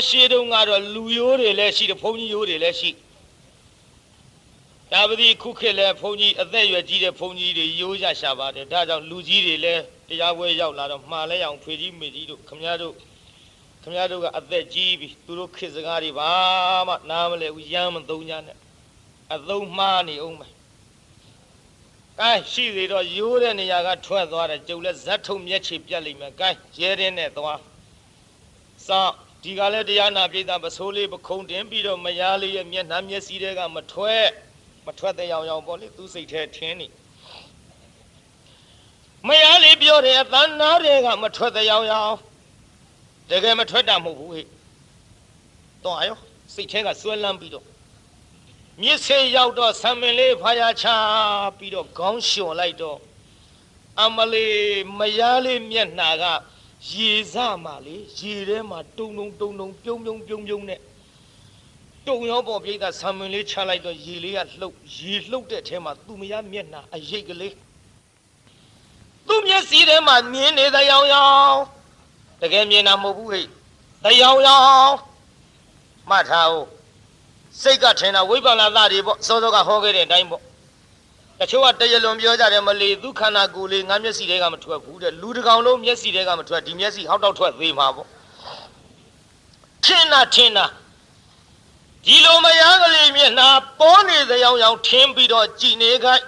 ရှေးတုန်းကတော့လူရိုးတွေလည်းရှိတယ်ဘုန်းကြီးရိုးတွေလည်းရှိဒါပတိခုခေတ်လည်းဘုန်းကြီးအသက်ရွယ်ကြီးတဲ့ဘုန်းကြီးတွေရိုးရရှာပါတယ်ဒါကြောင့်လူကြီးတွေလည်းတရားပွဲရောက်လာတော့မှားလဲအောင်ဖွေကြီးမေကြီးတို့ခမရတို့ကအသက်ကြီးပြီသူတို့ခေတ်စကားတွေဘာမှနားမလဲဘူးရမ်းမသုံးကြနဲ့အသုံးမှားနေအောင်မယ်ကဲရှိသေးတော့ရိုးတဲ့နေရာကထွက်သွားတယ်ကျုပ်လည်းဇက်ထုံမျက်ခြေပြတ်လိမ့်မယ်ကဲရဲတဲ့နဲ့သွားစောင့်ဒီကလည်းတရားနာပြည်သားပစိုးလေးပခုံးတင်ပြီးတော့မယားလေးရဲ့မျက်နှာမျက်စိတွေကမထွက်တဲ့ရောင်ပေါ့လေသူစိတ်ထဲထင်းနေမယားလေးပြောတယ်အသံနာတွေကမထွက်တဲ့ရောင်တကယ်မထွက်တာမဟုတ်ဘူးဟဲ့တော့ရောစိတ်ထဲကစွဲလန်းပြီးတော့မြစ်စေရောက်တော့ဆံမင်လေးဖာရချပြီးတော့ခေါင်းလျှော်လိုက်တော့အမလေးမယားလေးမျက်နှာကရေစမှလေရေထဲမှာတုံပြုံနဲ့တုံရောပေါ်ပြိတ္တာဆံမင်လေးချလိုက်တော့ရေလေးကလှုပ်တဲ့အထဲမှာသူမယားမျက်နှာအရိပ်ကလေးသူမျက်စိထဲမှာမြင်နေတဲ့ရောင်တကယ်မြင်တာမဟုတ်ဘူးဟဲ့တရောင်မှတ်ထားဦးစိတ်ကထင်တာဝိပဿနာသားတွေပေါ့စောစောကဟောခဲ့တဲ့အတိုင်းပေါ့တချို့ကတရလွန်ပြောကြတယ်မလီသူခန္ဓာကိုယ်လေးငါမျက်စိတွေကမထွက်ဘူးတဲ့လူတစ်ကောင်လုံးမျက်စိတွေကမထွက်ဒီမျက်စိဟောက်တော့ထွက်သေးမှာပေါ့ထင်တာဒီလိုမယားကလေးမျက်နှာပေါ်နေတဲ့ရောင်ထင်းပြီးတော့ကြည်နေခိုင်း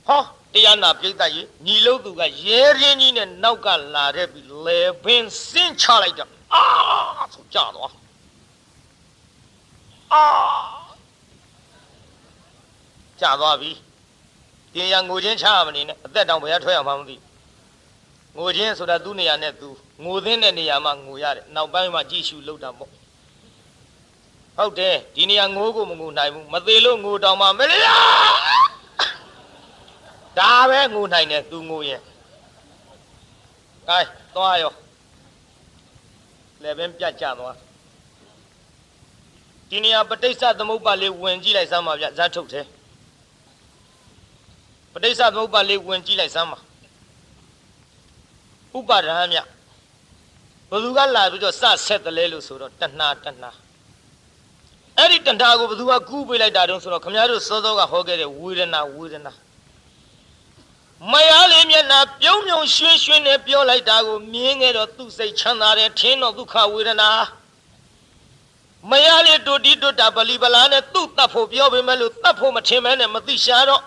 ဟောတရားနာပြိတ္တကြီးညီလို့သူကရဲရင်းကြီးနဲ့နောက်ကလာတဲ့ပြီးလေပင်စင်းချလိုက်တာဆိုကြတော့ကြသွားပြီတင်ရငိုချင်းချရမနေနဲ့အသက်တောင်ဘယ်ထွက်ရမှမသိငိုချင်းဆိုတာသူ့နေရာနဲ့သူငိုသင်းတဲ့နေရာမှာငိုရတယ်နောက်ပိုင်းမှာကြည့်ရှုလုပ်တာပေါ့ဟုတ်တယ်ဒီနေရာငိုကိုမငိုနိုင်ဘူးမသေးလို့ငိုတောင်မှမလေးဒါပဲငိုနိုင်တယ်သူငိုရင်ကဲသွားရောလည်းပင်ပြတ်ကြသွားဒီနေရာပဋိစ္စသမုပ္ပါလေးဝင်ကြည့်လိုက်စမ်းပါဗျဇာတ်ထုတ်တယ်ပဋိစ္စသမုပ္ပါလေးဝင်ကြည့်လိုက်စမ်းပါဥပါဒံမြဘယ်သူကလာပြီးတော့စဆက်တယ်လဲလို့ဆိုတော့တဏှာအဲ့ဒီတဏှာကိုဘယ်သူကကူးပေးလိုက်တာတုံးဆိုတော့ခမည်းတော်စောစောကဟောခဲ့တဲ့ဝေဒနာမယားလေးမျက်နှာပြုံးရွှင်နဲ့ပြောလိုက်တာကိုမြင်ခဲ့တော့သူ့စိတ်ချမ်းသာတယ်ထင်းတော့ဒုက္ခဝေဒနာမယားလေးတို့တာပလီပလာနဲ့သူ့တတ်ဖို့ပြောပေမဲ့လို့တတ်ဖို့မထင်မဲနဲ့မသိရှာတော့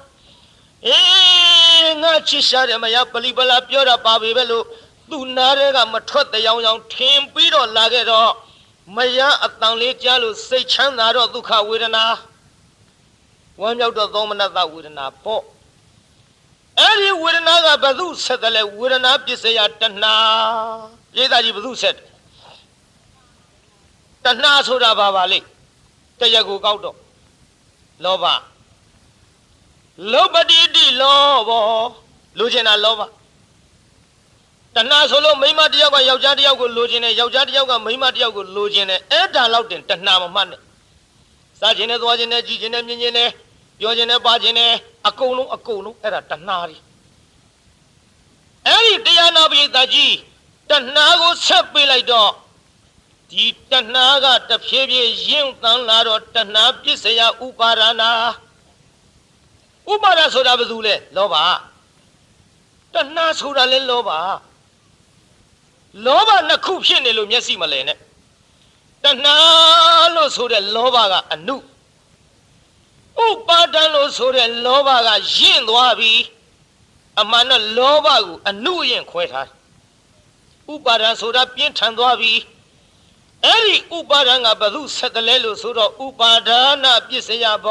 ငါချစ်ရှာတယ်မယားပလီပလာပြောတာပါပေပဲလို့သူ့နားထဲကမထွက်တဲ့ရောင်ထင်ပြီးတော့လာခဲ့တော့မယားအတန်လေးကြားလို့စိတ်ချမ်းသာတော့ဒုက္ခဝေဒနာဝမ်းမြောက်တော့သောမနတဝေဒနာပေါ့အဲ့ဒီဝေဒနာကဘယ်သူဆက်တယ်လဲဝေဒနာပစ္စယတဏှာရေးသားကြီးဘယ်သူဆက်တယ်တဏှာဆိုတာပါလေတရက်ကိုကောက်တော့လောဘလောဘတိလောဘလိုချင်တာလောဘတဏှာဆိုလို့မိန်းမတယောက်ကယောက်ျားတယောက်ကိုလိုချင်တယ်ယောက်ျားတယောက်ကမိန်းမတယောက်ကိုလိုချင်တယ်အဲ့ဒါလောက်တင်တဏှာမမှတ်နဲ့စားချင်တယ်သွားချင်တယ်ကြည်ချင်တယ်မြင်ချင်တယ်ပြောချင်တယ်ပါချင်တယ်အကုန်လုံးအဲ့ဒါတဏှာတွေအဲ့ဒီတရားနာပိဋကကြီးတဏှာကိုဆက်ပေးလိုက်တော့ဒီတဏှာကတဖြည်းဖြည်းရင့်တန်းလာတော့တဏှာပစ္စယဥပါဒနာဥပါဒဆိုတာဘာလို့လဲလောဘတဏှာဆိုတာလဲလောဘနှစ်ခုဖြစ်နေလို့မျက်စိမလဲနဲ့တဏှာလို့ဆိုတဲ့လောဘကအနုဥပါဒလို့ဆိုတဲ့လောဘကရင့်သွားပြီ အမှန်တော့လောဘကိုအနုအရင်ခွဲထားဥပါဒံဆိုတာပြင်းထန်သွားပြီအဲ့ဒီဥပါဒံကဘု ဆက်တယ်လဲလို့ဆိုတော့ဥပါဒါနပစ္စယဘ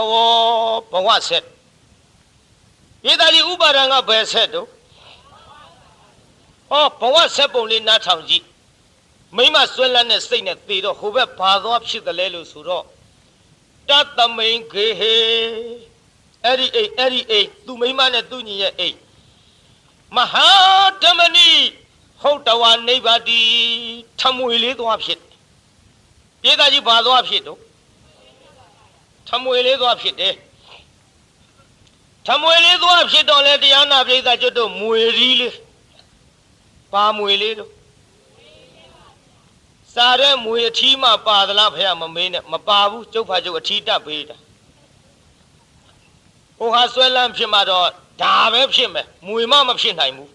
ဝဆက်မြေသားကြီးဥပါဒံကဘယ်ဆက်တော့ဟောဘဝဆက်ပုံလေးနားထောင်ကြည့်မိမဆွဲလန်းတဲ့စိတ်နဲ့သေတော့ဟိုဘက်ဘာသွားဖြစ်တယ်လဲလို့ဆိုတော့တသမိန်ခေဟေအဲ့ဒီအိမ်သူမိမနဲ့သူညီရဲ့အိမ်မဟာဓမ္မနိဟုတ်တဝနိဗ္ဗာတိထမွေလေးသွားဖြစ်ပြေသားကြီးဘာသွားဖြစ်တော့ထမွေလေးသွားဖြစ်တယ်ထမွေလေးသွားဖြစ်တော့လေတရားနာပိဋကကျွတ်တို့မွေရီးလေးဘာမွေလေးတော့စားတဲ့မွေအထီးမှပါသလားဖះမမေးနဲ့မပါဘူးကျုပ်ဖာကျုပ်အထီးတက်ပေးတာဟိုဟာဆွဲလန်းဖြစ်မှတော့ဒါပဲဖြစ်မယ်မွေမဖြစ်နိုင်ဘူး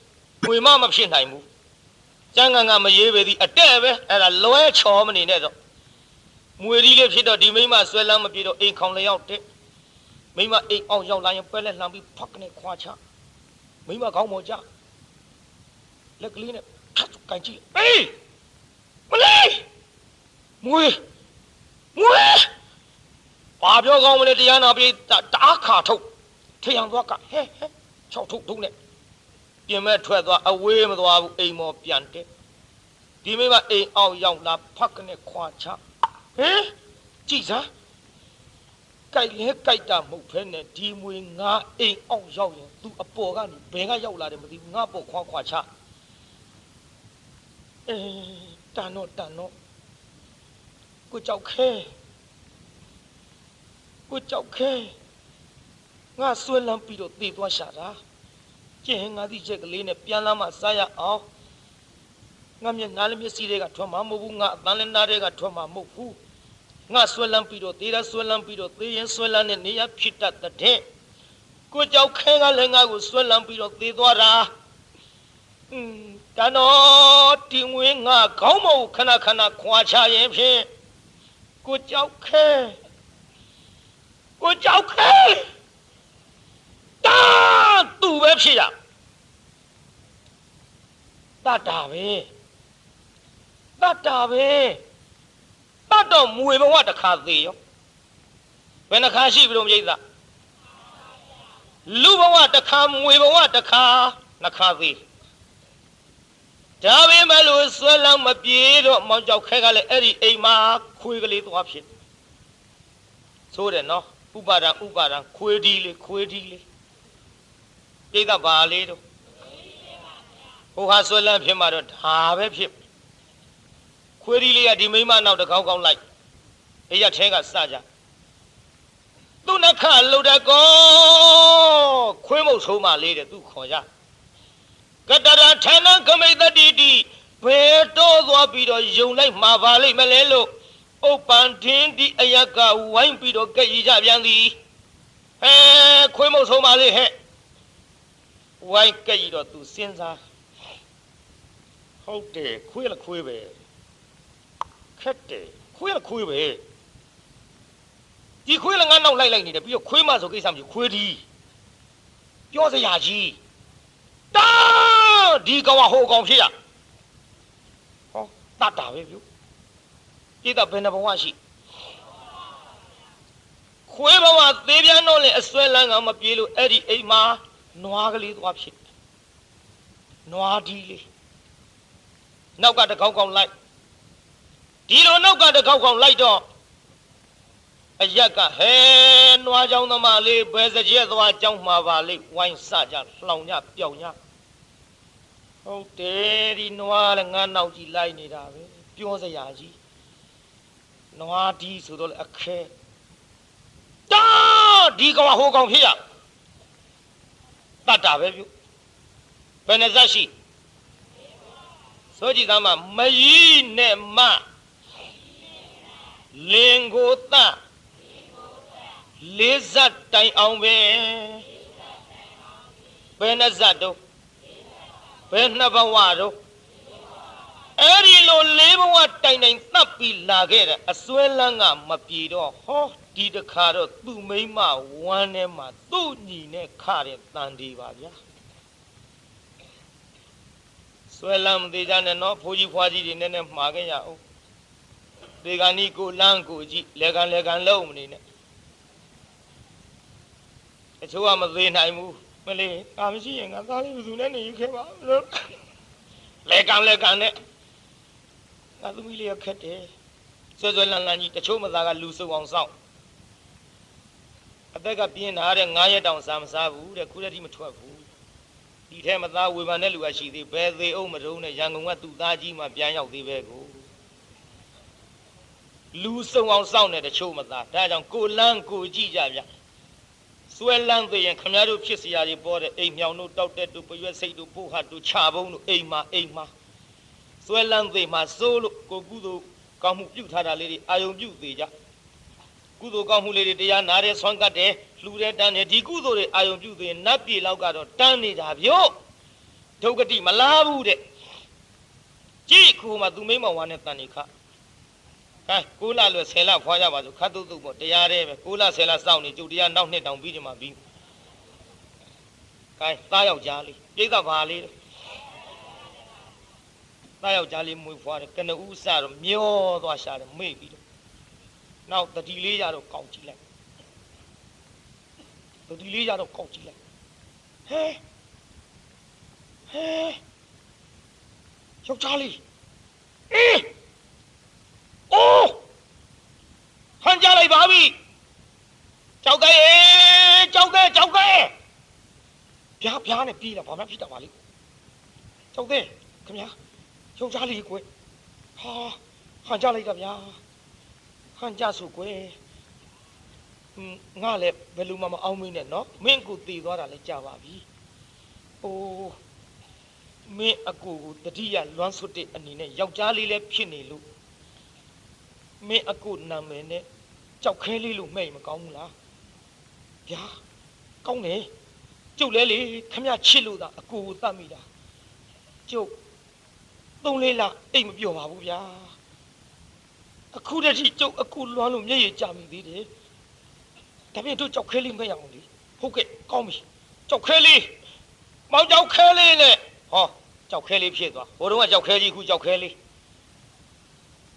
မွေမဖြစ်နိုင်ဘူးကျန်းကန်ကမရေးပေသည်အတဲ့ပဲအဲ့ဒါလွဲချော်မနေနဲ့တော့မွေရီးလေးဖြစ်တော့ဒီမိမဆွဲလန်းမပြေတော့အိမ်ခေါင်လျောက်တဲ့မိမအိမ်အောင်ရောက်လာရင်ပဲလက်လှမ်းပြီးဖက်ကနေခွာချမိမခေါင်းပေါ်ကြလက်ကလေးနဲ့ထပ်ကန်ကြည့်အေးမလေးမွေဘာပြောကောင်းမလဲတရားနာပြေတအားခါထုတ်ထရံသွားကဟဲ၆ထုတ်နဲ့ပြင်မဲ့ထွက်သွားအဝေးမသွားဘူးအိမ်မော်ပြန်တက်ဒီမိမအိမ်အောင်ရောက်လာဖက်ကနေခွာချဟဲကြည့်စမ်းကြိုက်လဲကြိုက်တာမဟုတ်ဖဲနဲ့ဒီမွေငါအိမ်အောင်ရောက်ရင်သူအပေါ်ကနေဘယ်ကရောက်လာတယ်မသိဘူးငါပေါ်ခွာချတန်တော့ကိုကြောက်ခဲငါဆွဲလန်းပြီးတော့သေသွားရှာတာကျင်းငါဒီချက်ကလေးနဲ့ပြန်လာမှစားရအောင်ငါမျက်နှာလည်းမျက်စိတွေကထွက်မှာမဟုတ်ဘူးငါအသံလည်းနားတွေကထွက်မှာမဟုတ်ဘူးငါဆွဲလန်းပြီးတော့သေတာဆွဲလန်းပြီးတော့သေရင်ဆွဲလန်းတဲ့နေရာဖြစ်တတ်တဲ့ကိုကြောက်ခဲကလည်းငါကိုဆွဲလန်းပြီးတော့သေသွားတာတန်တော့တင်ဝင်ငါခေါင်းမဟုတ်ခဏခွာချရင်ဖြင့်ကိုကြောက်ခဲတာသူပဲဖြစ်ရတတ်တာပဲတတ်တော့မွေဘဝတစ်ခါသေးရောဘယ်နှခါရှိပြီလို့မြိတ်သားလူဘဝတစ်ခါမွေဘဝတစ်ခါနှခါသေးဒါပေမဲ့လို့ဆွဲလန်းမပြေတော့မောင်ကြောက်ခဲကလည်းအဲ့ဒီအိမ်မှာခွေးကလေးသွားဖြစ်ဆိုတယ်နော်ဥပါဒံခွေးဒီလေးပြိဿဘာလေးတော့ဟိုဟာဆွဲလန်းဖြစ်မှာတော့ဒါပဲဖြစ်ခွေးဒီလေးကဒီမိမနောက်တကောင်းလိုက်အေးရထဲကစကြသူ့နှခလှုပ်တကောခွေးမုတ်ဆိုးမလေးတဲ့သူခေါ်ကြကတရဌာနကမိတတိတိဘယ်တော့သွားပြီးတော့ယုံလိုက်မှာပါလိမ့်မလဲလို့ဥပ္ပန်ထင်းဒီအယကဝိုင်းပြီးတော့ကြည်ကြပြန်သည်ခွေးမုတ်ဆုံးပါလေဟဲ့ဝိုင်းကြည်တော့သူစဉ်းစားဟုတ်တယ်ခွေးလည်းခွေးပဲခက်တယ်ခွေးလည်းခွေးပဲဒီခွေးလည်းငါနောက်လိုက်နေတယ်ပြီးတော့ခွေးမဆိုကိစ္စမရှိခွေးဒီပြောစရာကြီးတာဒီကောင်ကဟိုကောင်ဖြစ်ရဟောတတ်တာပဲပြုတိတဘယ်နှဘဝရှိခွေးဘဝသေးပြန်တော့လေအစွဲလန်းကမပြေလို့အဲ့ဒီအိမ်မှာနွားကလေးသွားဖြစ်နွားဒီလေးနောက်ကတကောက်လိုက်ဒီလိုနောက်ကတကောက်လိုက်တော့အရက်ကဟဲနွားကြောင်သမားလေးဘယ်စကြက်သွားကြောင်းမှာပါလိမ့်ဝိုင်းစကြလှောင်ကြပျောက်ကြဟုတ်တယ်ဒီနွားလည်းငါနောက်ကြည့်လိုက်နေတာပဲပြောစရာကြီးနွားဒီဆိုတော့အခဲတာဒီကောင်ဟိုကောင်ဖြစ်ရတတ်တာပဲပြုဘယ်နဲ့ဇက်ရှိဆိုကြည့်သားမမကြီးနဲ့မလင်ကိုတလေးဇက်တိုင်အောင်ပဲဘယ်နဲ့ဇက်တော့ဘယ်နှစ်ဘဝတော့အဲ့ဒီလိုလေးဘဝတိုင်တတ်ပြီးလာခဲ့တဲ့အစွဲလန်းကမပြေတော့ဟောဒီတခါတော့သူ့မိမဝမ်းထဲမှာသူ့ညီနဲ့ခတဲ့တန်ဒီပါဗျာ ဆွဲလမ်းမသေးကြနဲ့နော်ဖိုးကြီးဖွားကြီးတွေနဲ့မှားခဲ့ရအောင်ဒီကနေ့ကိုလမ်းကိုကြည့်လက်ကန်လုံးမနေနဲ့အချို့ကမသေးနိုင်ဘူးမလေးငါမရှိရင်ငါသားလေးဘယ်သူနဲ့နေခဲ့ပါလို့လက်ကန်နဲ့ငါသမီးလေးခက်တယ်ဆွဲလန်းကြီးတချို့မသားကလူစုံအောင်စောင့်အသက်ကပြင်းလာတဲ့9ရက်တောင်စားမစားဘူးတဲ့ခုတည်းဒီမထွက်ဘူးဒီထဲမသားဝေဖန်တဲ့လူကရှိသေးဘယ်သေးအောင်မတုံးနဲ့ရန်ကုန်ကသူ့သားကြီးမှပြန်ရောက်သေးပဲကိုလူစုံအောင်စောင့်နေတချို့မသားဒါကြောင့်ကိုလန်းကိုကြည့်ကြဗျဆွဲလန်းသေးရင်ခမရတို့ဖြစ်စရာတွေပေါ်တဲ့အိမ်မြောင်တို့တောက်တဲ့တို့ပရွက်စိတ်တို့ပို့ဟတ်တို့ခြာပုံးတို့အိမ်မှာဆွဲလန်းသေးမှာစိုးလို့ကိုကုသိုလ်ကောင်းမှုပြုထားတာလေးတွေအာယုံပြုသေးကြကုသိုလ်ကောင်းမှုလေးတွေတရားနာတဲ့ဆွမ်းကတ်တယ်လှူတဲ့တန်းတယ်ဒီကုသိုလ်တွေအာယုံပြုသေးရင်နတ်ပြည်လောက်ကတော့တန်းနေတာဗျို့ဒုက္ခတိမလားဘူးတဲ့ကြည့်ခုမှသူမိမဝါနဲ့တန်နေခဟဲ့9လလွယ်10လဖွာကြပါစို့ခတ်တုတ်ပေါ့တရားတဲ့ပဲ9လ10လစောင့်နေကျုပ်တရားနောက်နှစ်တောင်ပြီးဒီမှာပြီးကဲသားယောက်ျားလေးပြိဿဘာလေးသားယောက်ျားလေးမွေးဖွားတယ်ကနဦးစတော့မျောသွားရှာတယ်မေ့ပြီးတော့နောက်တတိလေးရတော့ကောက်ကြည့်လိုက်တတိလေးရတော့ကောက်ကြည့်လိုက်ဟဲယောက်ျားလေးအေးအိုးဟန်ကြလိုက်ပါပြီကြောက်ကဲပြားနဲ့ပြေးလာဘာမှဖြစ်တာပါလိကြောက်တဲ့ခင်ဗျာယောက်ျားလေးကွယ်ဟာဟန်ကြလိုက်တာဗျာဟန်ကြဆိုကွယ်ငါလည်းဘယ်လိုမှမအောင်မင်းနဲ့နော်မင်းကိုတည်သွားတာလည်းကြာပါပြီအိုးမင်းအကူကိုတတိယလွမ်းဆွတ်တဲ့အနေနဲ့ယောက်ျားလေးလည်းဖြစ်နေလို့မင်းအကူနာမည်နဲ့ကြောက်ခဲလေးလို့မှဲ့မကောင်းဘူးလားဗျာကောင်းတယ်ကျုပ်လဲလေခမရချစ်လို့သာအကူကိုတတ်မိတာကျုပ်3-4လအိမ်မပြောပါဘူးဗျာအခုတည်းကျုပ်အကူလွမ်းလို့မျက်ရည်ကျမိသေးတယ်ဒါပြင်တို့ကြောက်ခဲလေးမဲ့ရအောင်လေဟုတ်ကဲ့ကောင်းပြီကြောက်ခဲလေးမောင်ကြောက်ခဲလေးနဲ့ဟောကြောက်ခဲလေးဖြစ်သွားဟိုတုန်းကကြောက်ခဲကြီးခုကြောက်ခဲလေး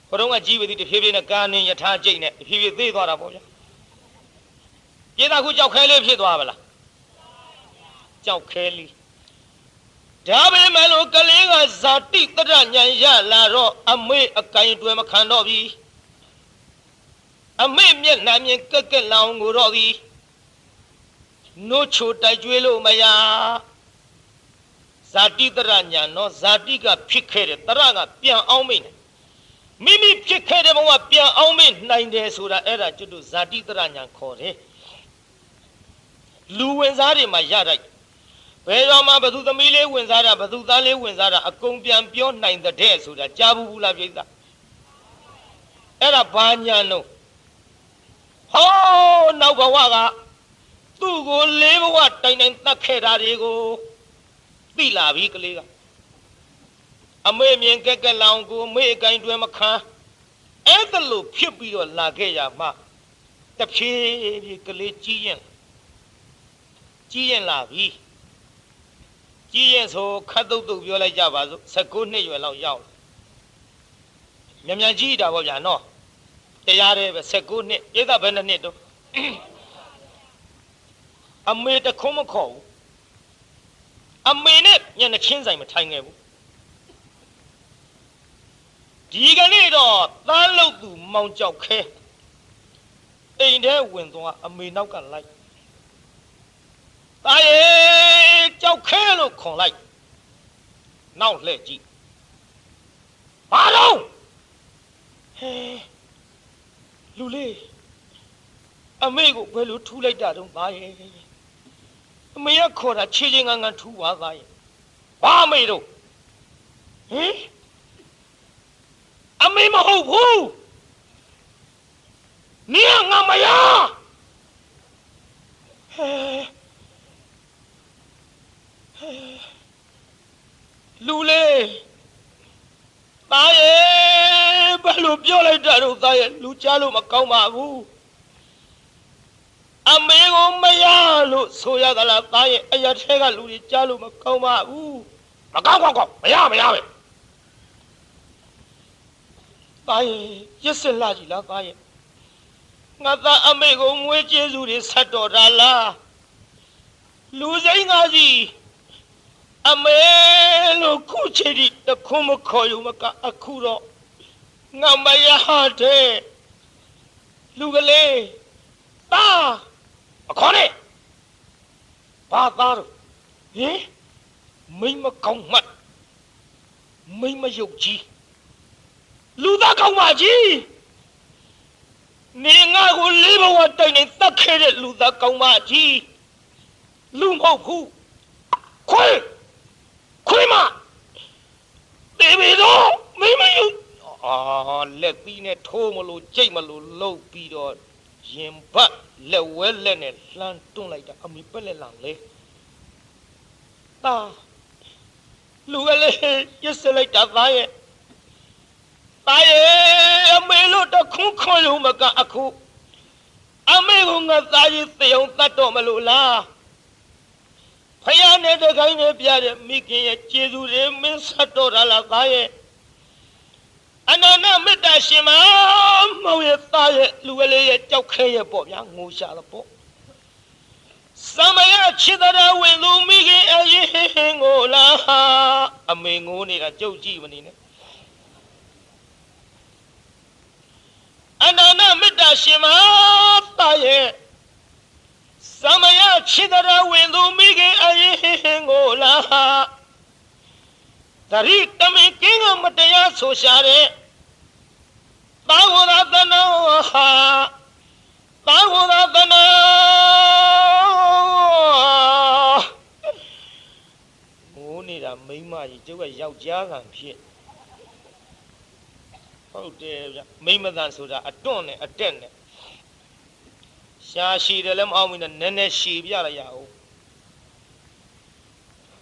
ဟိုတုန်းကကြီးဝေသည်တဖြည်းဖြည်းနဲ့ကာနင်းယထာကျိတ်နဲ့တဖြည်းဖြည်းသေးသွားတာပေါ့ဗျာပြေးတာခုကြောက်ခဲလေးဖြစ်သွားပါလားကြောက်ခဲလေးဒါပေမဲ့လို့ကလေးကဇာတိတရညံရလာတော့အမေအကိုင်တွေမခံတော့ပြီအမေမျက်နှာမြင်ကက်ကက်လောင်ကိုတော့သည်နိုးချိုတိုက်ကျွေးလို့မရဇာတိတရညံတော့ဇာတိကဖြစ်ခဲ့တယ်တရကပြန်အောင်မိနေမိမိဖြစ်ခဲ့တဲ့ဘဝပြန်အောင်မိနိုင်တယ်ဆိုတာအဲ့ဒါကျွတ်တို့ဇာတိတရညံခေါ်တယ်လူဝင်စားတွေမှာရတိုက်ဘယ်တော့မှဘသူသမီးလေးဝင်စားတာဘသူသားလေးဝင်စားတာအကုန်ပြန်ပြောနိုင်တဲ့ဆိုတာကြားဘူးလားပြိဿအဲ့ဒါဘာညာလို့ဟောနောက်ဘဝကသူ့ကို4ဘဝတိုင်တိုင်တတ်ခဲ့တာတွေကိုသိလာပြီကလေးကအမေမြင်ကက်ကက်လောင်ကိုအမေအကိုင်တွင်မခံအဲ့ဒါလို့ဖြစ်ပြီးတော့လာခဲ့ရမှတဖြည်းဖြည်းကလေးကြီးရင်လာပြီကြီးရင်ဆိုခတ်တုတ်ပြောလိုက်ကြပါစို့19နှစ်ရွယ်လောက်ရောက်မြန်ကြီးတာပေါ့ဗျာနော်တရားတယ်ပဲ19နှစ်ပြည့်တာဘယ်နှစ်တော့အမေတခုံးမခေါ်ဘူးအမေနဲ့ညနေချင်းဆိုင်မထိုင်ခဲ့ဘူးဒီကနေ့တော့သားလုတ်သူမောင်ကြောက်ခဲအိမ်ထဲဝင်သွားအမေနောက်ကလိုက်သားရဲ့ကြောက်ခဲလို့ခေါ်လိုက်နောက်လှည့်ကြည့်ဘာလို့ဟဲလူလေးအမေကိုဘယ်လိုထူးလိုက်တာတုံးသားရဲ့အမေကခေါ်တာခြေချင်းငန်းထူးပါသားရဲ့ဘာအမေတို့ဟင်အမေမဟုတ်ဘူးနင်ငါမရလူလေးသားရဲ့ဘယ်လိုပြောလိုက်တာတော့သားရဲ့လူကြားလို့မကောင်းပါဘူးအမေကိုမရလို့ဆိုရသလားသားရဲ့အရာထဲကလူတွေကြားလို့မကောင်းပါဘူး ကောင်းမရပဲသားရဲ့ရစ်စင်လာကြီးလားသားရဲ့ငါသားအမေကိုမွေးကျေးဇူးတွေဆက်တော်တာလားလူစိမ်းသားကြီးအမေလို့ခုချီတီတခုမခေါ်ယူမကအခုတော့ငါမရတဲ့လူကလေးသားအခေါ်နဲ့ဘာသားတော့ဟင်မိမကောင်းမှတ်မိမယုတ်ကြီးလူသားကောင်းပါကြီးနေငါကိုလေးဘဝတိုင်နေတတ်ခဲ့တဲ့လူသားကောင်းပါကြီးလူမဟုတ်ဘူးခွေးမတေဘီတော့မိမယုတ်လက်သီးနဲ့ထိုးမလို့ကြိတ်မလို့လှုပ်ပြီးတော့ရင်ဘတ်လက်ဝဲလက်နဲ့လှမ်းတွန်းလိုက်တာအမေပက်လက်လောင်လေသားလူကလေးရစ်စလိုက်တာသားရဲ့အမေလို့တခုခွန်လို့မကအခုအမေကငါသားကြီးသေအောင်တတ်တော့မလို့လားဖယားနဲ့တခိုင်းနဲ့ပြတဲ့မိခင်ရဲ့ကျေးဇူးတွေမင်းဆက်တော့တာလားသားရဲ့အနန္တမေတ္တာရှင်မမောင်ရဲ့သားရဲ့လူကလေးရဲ့ကြောက်ခဲရဲ့ပေါ့ဗျာငိုရှာတော့ပေါ့သမယချစ်တော်ဝင်သူမိခင်အရင်ငိုလားအမေငိုနေတာကြုတ်ကြည့်မနေနဲ့အနန္တမေတ္တာရှင်မသားရဲ့သမယချစ်တော်ဝင်သူမိခင်အရင်ငိုလားတရိတမင်ကင်းကမတရားဆိုရှာတဲ့သာဝရတနောသာဝရတနောငိုနေတာမိမကြီးကျုပ်ကယောက်ျားကံဖြစ်ဟုတ်တယ်ဗျမိမသန်ဆိုတာအတွန့်နဲ့အတက်နဲ့ရှားရှိတယ်လည်းမအောင်ဘူးနဲ့နည်းနည်းရှည်ပြလိုက်ရအောင်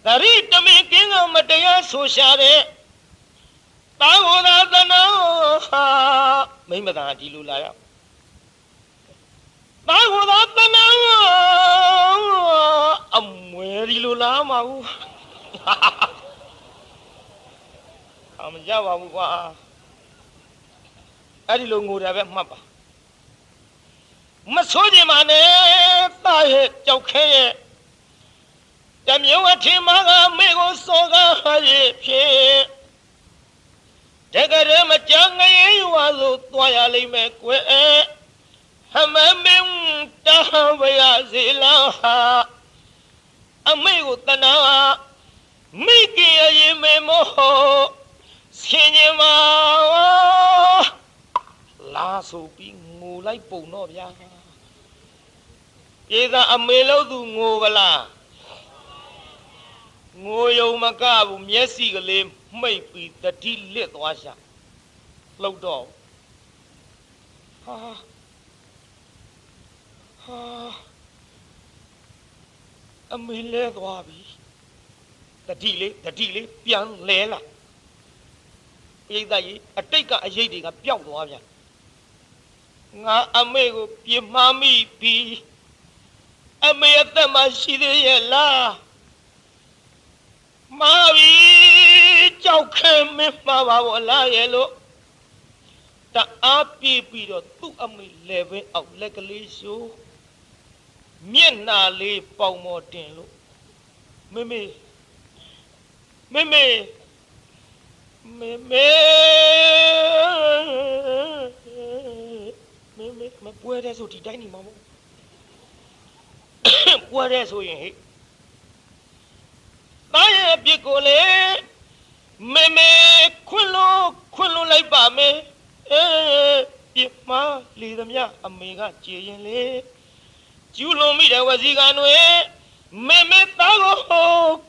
တရိတမင်ကင်းကမတရားဆိုရှာတဲ့သာဝရတနောမိမသန်ဒီလိုလာရသာဝရတနောအမွေဒီလိုလာမှာဘူးအမကြပါဘူးကွာအဲ့ဒီလိုငိုတယ်ပဲမှတ်ပါမဆိုးကြပါနဲ့သားရဲ့ကြောက်ခဲရဲ့တမျိုးအထင်မှာကမေကိုစောကားရဲ့ဖြစ်တကယ်မကြငရဲ့ရွာဆိုသွားရလိမ့်မယ်ကွယ်ဟမမင်းတဟဝရစီလားအမေကိုတနာမိခင်ရဲ့မေမောဆင်းရဲမှာလာဆိုပြီးငိုလိုက်ပုံတော့ဗျာပြေသာအမေလို့သူငိုပလားငိုယုံမကဘူးမျက်စိကလေးမှိတ်ပြီးတတိလစ်သွားရှာလှုပ်တော့အမေလဲသွားပြီတတိလေးပြန်လဲလာအိဒါကြီးအတိတ်ကအရေးတွေကပျောက်သွားပြန်ငါအမေကိုပြမမိပြီအမေအသက်မရှိသေးရဲ့လားမာပြီကြောက်ခဲမင်းမှာပါဘောလားရဲ့လို့တအားပြေးပြီးတော့သူ့အမေလဲပဲအောက်လက်ကလေးရှိုးမျက်နှာလေးပေါင်မော်တင်လို့မေမပွဲတဲ့ဆိုဒီတိုင်းနေမှာမဟုတ်ပွဲတဲ့ဆိုရင်ဟဲ့သားရဲ့အပြစ်ကိုလေမေခွန်းလို့လိုက်ပါမယ်ပြစ်မှားလေသမျှအမေကကြေရင်လေကျူးလွန်မိတဲ့ဝစီကံတွေမေသားကို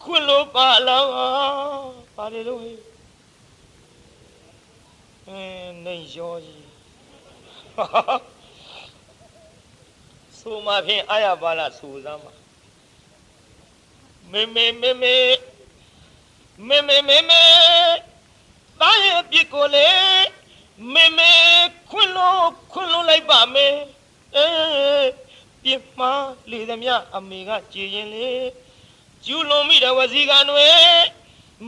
ခွန်းလို့ပါလားပါတယ်လို့နေရောကြီးဆိုမှဖြင့်အာရပါလားဆိုစမ်းပါမေသားရဲ့အပြစ်ကိုလေမေခွန်းလို့လိုက်ပါမယ်ပြစ်မှားလေသမျှအမေကကြေရင်လေကျူးလွန်မိတဲ့ဝစီကံတွေ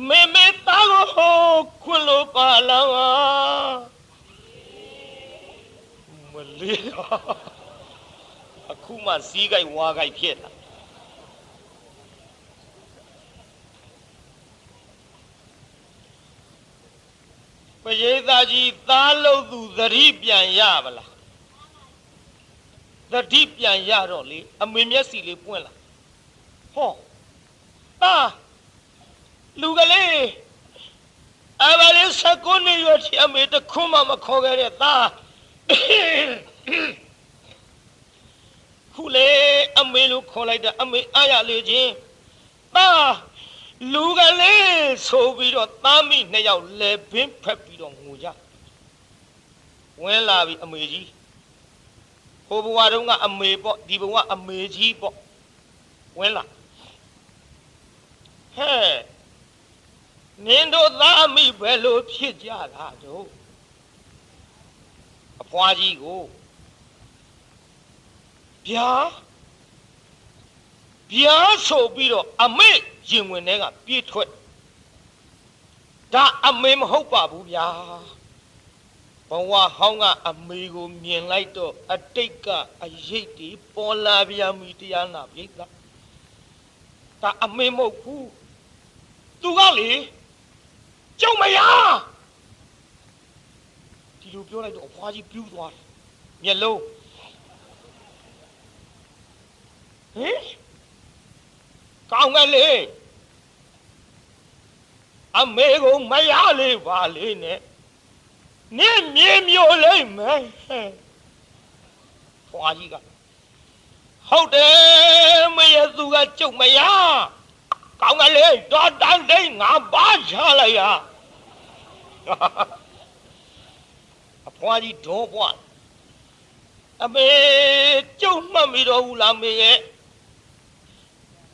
မေမေသားကိုခွန်းလို့ပါလားမလေးအခုမှစီးကြိုက်ဝါကြိုက်ဖြစ်လာပရိသတ်ကြီးသားလို့သူသတိပြန်ရပါလားသတိပြန်ရတော့လေအမေမျက်စီလေးပွင့်လာဟောသားလူကလေးအဘလေး19နှစ်ရွယ်ချီအမေတခွန်းမှမခေါ်ခဲ့တဲ့သားခုလေအမေလို့ခေါ်လိုက်တာအမေအားရလေချင်းသားလူကလေးဆိုပြီးတော့သားမိနှစ်ယောက်လဲပင်ဖက်ပြီးတော့ငိုကြဝင်လာပြီအမေကြီးဟိုဘဝတုန်းကအမေပေါ့ဒီဘဝအမေကြီးပေါ့ဝင်လာဟဲ့နင်တို့သားမိဘယ်လိုဖြစ်ကြတာတို့အဖွားကြီးကိုဗျာဆိုပြီးတော့အမေရင်ဝင်ထဲကပြေးထွက်ဒါအမေမဟုတ်ပါဘူးဗျာဘဝဟောင်းကအမေကိုမြင်လိုက်တော့အတိတ်ကအရေးတီပေါ်လာဗျာမိတရားနာပြိဿဒါအမေမဟုတ်ဘူးသူကလေကျုံမရဒီလိုပြောလိုက်တော့အဖွားကြီးပြူးသွားတယ်မျက်လုံးဟင်ကောင်းကလေးအမေကိုမရလေပါလေနဲ့နင်းမြေမျိုးလိမ့်မယ်ဖွားကြီးကဟုတ်တယ်မရသူကကျုပ်မရကောင်းကလေးတော်တန်းတိတ်ငါပါချလိုက်ရအဖွားကြီးဒေါ်ပွားအမေကျုပ်မှတ်မိတော့ဘူးလားမေရဲ့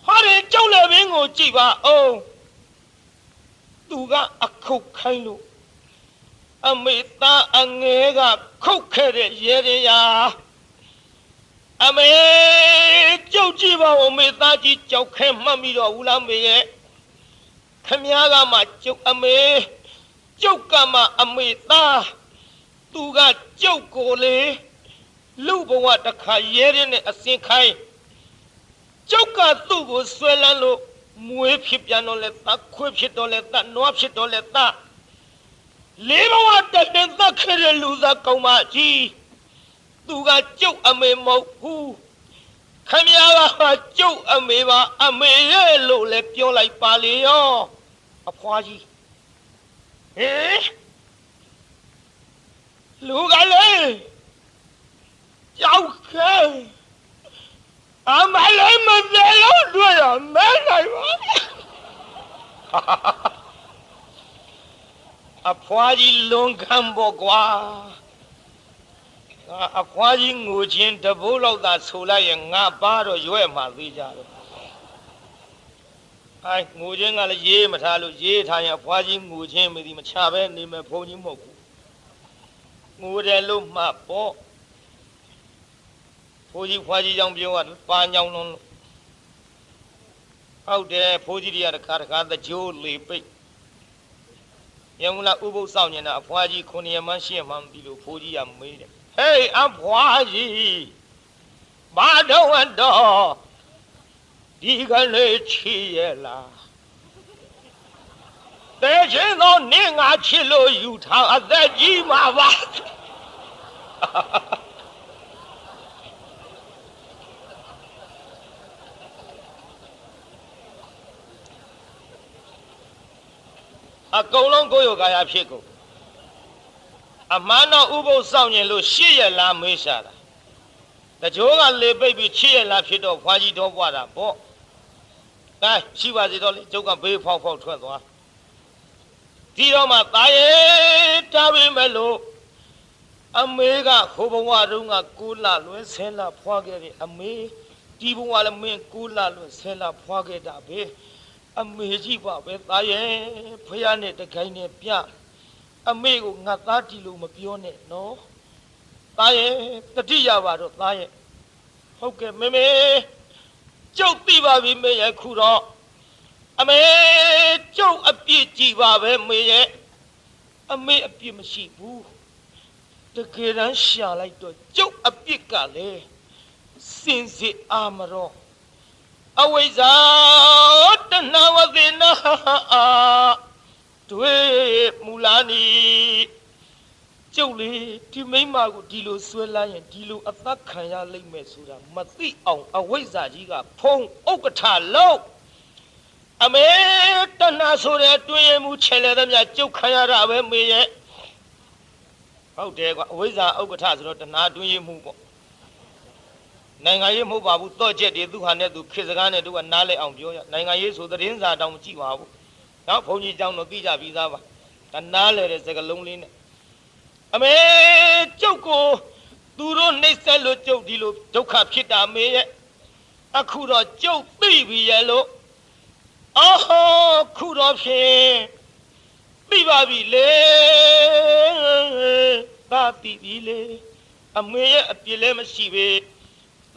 ဟာဒီကျုပ်လည်းဘင်းကိုကြည့်ပါအောင်သူကအခုတ်ခိုင်းလို့အမေသားအငယ်ကခုတ်ခဲ့တဲ့ရဲရင်ရာအမေကျုပ်ကြည့်ပါဦးမေသားကြီးကြောက်ခဲမှတ်မိတော့ဘူးလားမေရဲ့ခမည်းကမှကျုပ်အမေကျုပ်ကမှအမေသားသူကကျုပ်ကိုလေလူဘဝတစ်ခါရဲရင်နဲ့အစင်ခိုင်းကျုပ်ကသူ့ကိုဆွဲလန်းလို့မွေးဖြစ်ပြန်တော့လဲတခွေးဖြစ်တော့လဲတနွားဖြစ်တော့လဲတလေးဘဝတည်းတတ်ခဲ့တဲ့လူသားကောင်းမကြီးသူကကျုပ်အမေမဟုတ်ဘူးခမည်းကကျုပ်အမေပါအမေရဲ့လို့လဲပြောလိုက်ပါလေရောအဖွားကြီးဟင်လူကလေးကြောက်ခဲအမလေးမသေးလို့တွေ့ရမဲနိုင်ပါအဖွားကြီးလွန်ခံဖို့ကွာအဖွားကြီးငိုချင်းတဘိုးလောက်သာဆိုလိုက်ရင်ငါပါတော့ရွဲ့မှသေးကြတယ်ငိုချင်းကလည်းရေးမထားလို့ရေးထားရင်အဖွားကြီးငိုချင်းမသိမချပဲနေမယ်ဘုံကြီးမဟုတ်ဘူးငိုတယ်လို့မှပေါ့ဖိုးကြီးဖွားကြီးကြောင့်ပြောရတယ်ပါညောင်းလုံးဟုတ်တယ်ဖိုးကြီးတွေကတခါသကြိုးလေပိတ်ရမလားဥပုသ်ဆောင်နေတာအဖွားကြီး9ရက်မှ10ရက်မှမသိလို့ဖိုးကြီးကမေးတယ်ဟေးအဖွားကြီးဘာတော့ဒီကလေးချီရဲ့လားတဲချင်းတော့နင်းငါချစ်လို့ယူထားအသက်ကြီးမှာပါအကုန်လုံးကိုယ်ရောကာယဖြစ်ကုန်အမှန်တော့ဥပုသ်ဆောင်ရင်လို့8ရက်လားမေးရှာတာတကြိုးကလေပိတ်ပြီး8ရက်လားဖြစ်တော့ဖွားကြီးတော့ပွားတာပေါ့ဒါရှိပါစေတော့လေကျုပ်ကဘေးဖောက်ထွက်သွားဒီတော့မှသားရဲ့တားပေးမယ်လို့အမေကဟိုဘဝတုန်းက9လလွဲ10လဖွားခဲ့တယ်အမေဒီဘဝလည်းမင်း9လလွဲ10လဖွားခဲ့တာပဲအမေကြီးပါပဲသားရဲ့ဖះနဲ့တခိုင်းနဲ့ပြအမေကိုငါသားတီလို့မပြောနဲ့နော်သားရဲ့တတိယပါတော့သားရဲ့ဟုတ်ကဲ့မေမေကျုပ်သိပါပြီမေရဲ့ခုတော့ အမေကျုပ်အပြစ်ကြည့်ပါပဲမေရဲ့အမေအပြစ်မရှိဘူးတကယ်တမ်းရှာလိုက်တော့ကျုပ်အပြစ်ကလည်းစင်စစ်အာမရောအဝိဇ္ဇာတဏှာဝသေနာတွေ့မူလာနီကျုပ်လေဒီမိမကိုဒီလိုဆွဲလာရင်ဒီလိုအသက်ခံရလိမ့်မယ်ဆိုတာမသိအောင်အဝိဇ္ဇာကြီးကဖုံးဥက္ကဋ္ဌလို့အမေတဏှာဆိုတဲ့တွင်ရမှုချဲလဲတဲ့မြကျုပ်ခံရတာပဲမေရဲ့ဟုတ်တယ်ကွာအဝိဇ္ဇာဥက္ကဋ္ဌဆိုတော့တဏှာတွင်ရမှုပေါ့နိုင်ငံရေးမဟုတ်ပါဘူးတော့ချက်တွေသူဟာနဲ့သူခေစကားနဲ့သူကနားလဲအောင်ပြောရနိုင်ငံရေးဆိုသတင်းစာတောင်မကြည့်ပါဘူးနော်ဘုန်းကြီးကျောင်းတော့သိကြပြီးသားပါဒါနားလဲတဲ့စကားလုံးလေးနဲ့အမေကျုပ်ကိုသူတို့နှိမ့်ဆက်လို့ကျုပ်ဒီလိုဒုက္ခဖြစ်တာမေရဲ့အခုတော့ကျုပ်သိပြီရဲ့လို့အော်ခုတော့ဖြင့်သိပါပြီလေသာသိပြီလေအမေရဲ့အပြစ်လည်းမရှိပဲ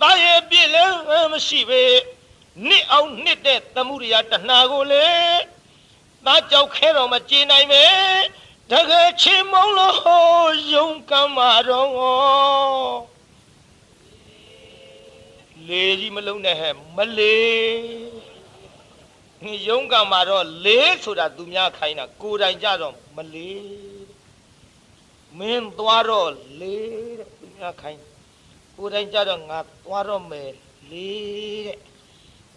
သားရဲ့အပြစ်လည်းမရှိပဲနှစ်အောင်နှစ်တဲ့သမှုရိယတဏှာကိုလေသားကြောက်ခဲတော့မကျေနိုင်ပဲတကယ်ချင်မုန်းလို့ယုံကမ်းမာတော့လေကြီးမလုံးနဲ့ဟဲ့မလေးယုံကမ်းမာတော့လေးဆိုတာသူများခိုင်းတာကိုယ်တိုင်ကြတော့မလေးမင်းသွားတော့လေးတဲ့သူများခိုင်းကိုယ်တိုင်ကြတော့ငါသွားတော့မယ်လေးတဲ့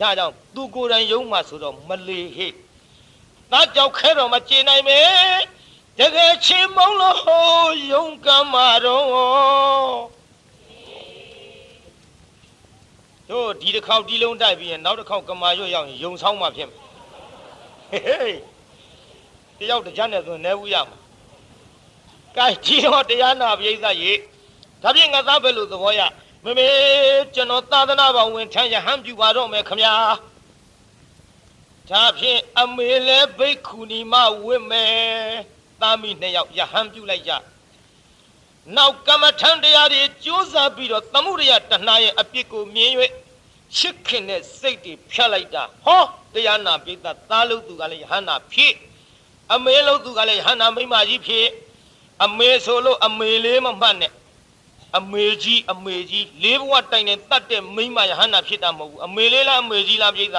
ဒါကြောင့်သူကိုယ်တိုင်ယုံမှဆိုတော့မလေးဟဲ့သားကြောက်ခဲတော့မကျေနိုင်ပဲတကယ်ချင်မုန်းလို့ယုံကမ်းမာတော့တို့ဒီတစ်ခေါက်ဒီလုံးတိုက်ပြီးရင်နောက်တစ်ခေါက်ကမာရွတ်ရောက်ရင်ယုံဆောင်မှဖြစ်မယ်ဟေးတယောက်တကြနဲ့ဆိုနေဘူးရမှာကဲဒီတော့တရားနာပိဋကရေဒါဖြင့်ငါသားပဲလို့သဘောရမမေကျွန်တော်သာသနာ့ဘောင်ဝင်ထမ်းရဟန်းပြပါတော့မယ်ခမညာဒါဖြင့်အမေလည်းဘိက္ခုနီမဝစ်မယ်သားမိနှစ်ယောက်ယဟန်ပြုလိုက်ကြနောက်ကမ္မထံတရားတွေကြိုးစားပြီးတော့သမှုရိယတဏှာရဲ့အပြစ်ကိုမြင်၍ချစ်ခင်တဲ့စိတ်တွေဖြတ်လိုက်တာဟောတရားနာပိဋကသားလို့သူကလည်းယဟန်နာဖြစ်အမေလို့သူကလည်းယဟန်နာမိမကြီးဖြစ်အမေဆိုလို့အမေလေးမမှတ်နဲ့အမေကြီးလေးဘဝတိုင်နဲ့တတ်တဲ့မိမယဟန်နာဖြစ်တာမဟုတ်ဘူးအမေလေးလားအမေကြီးလားပိဋက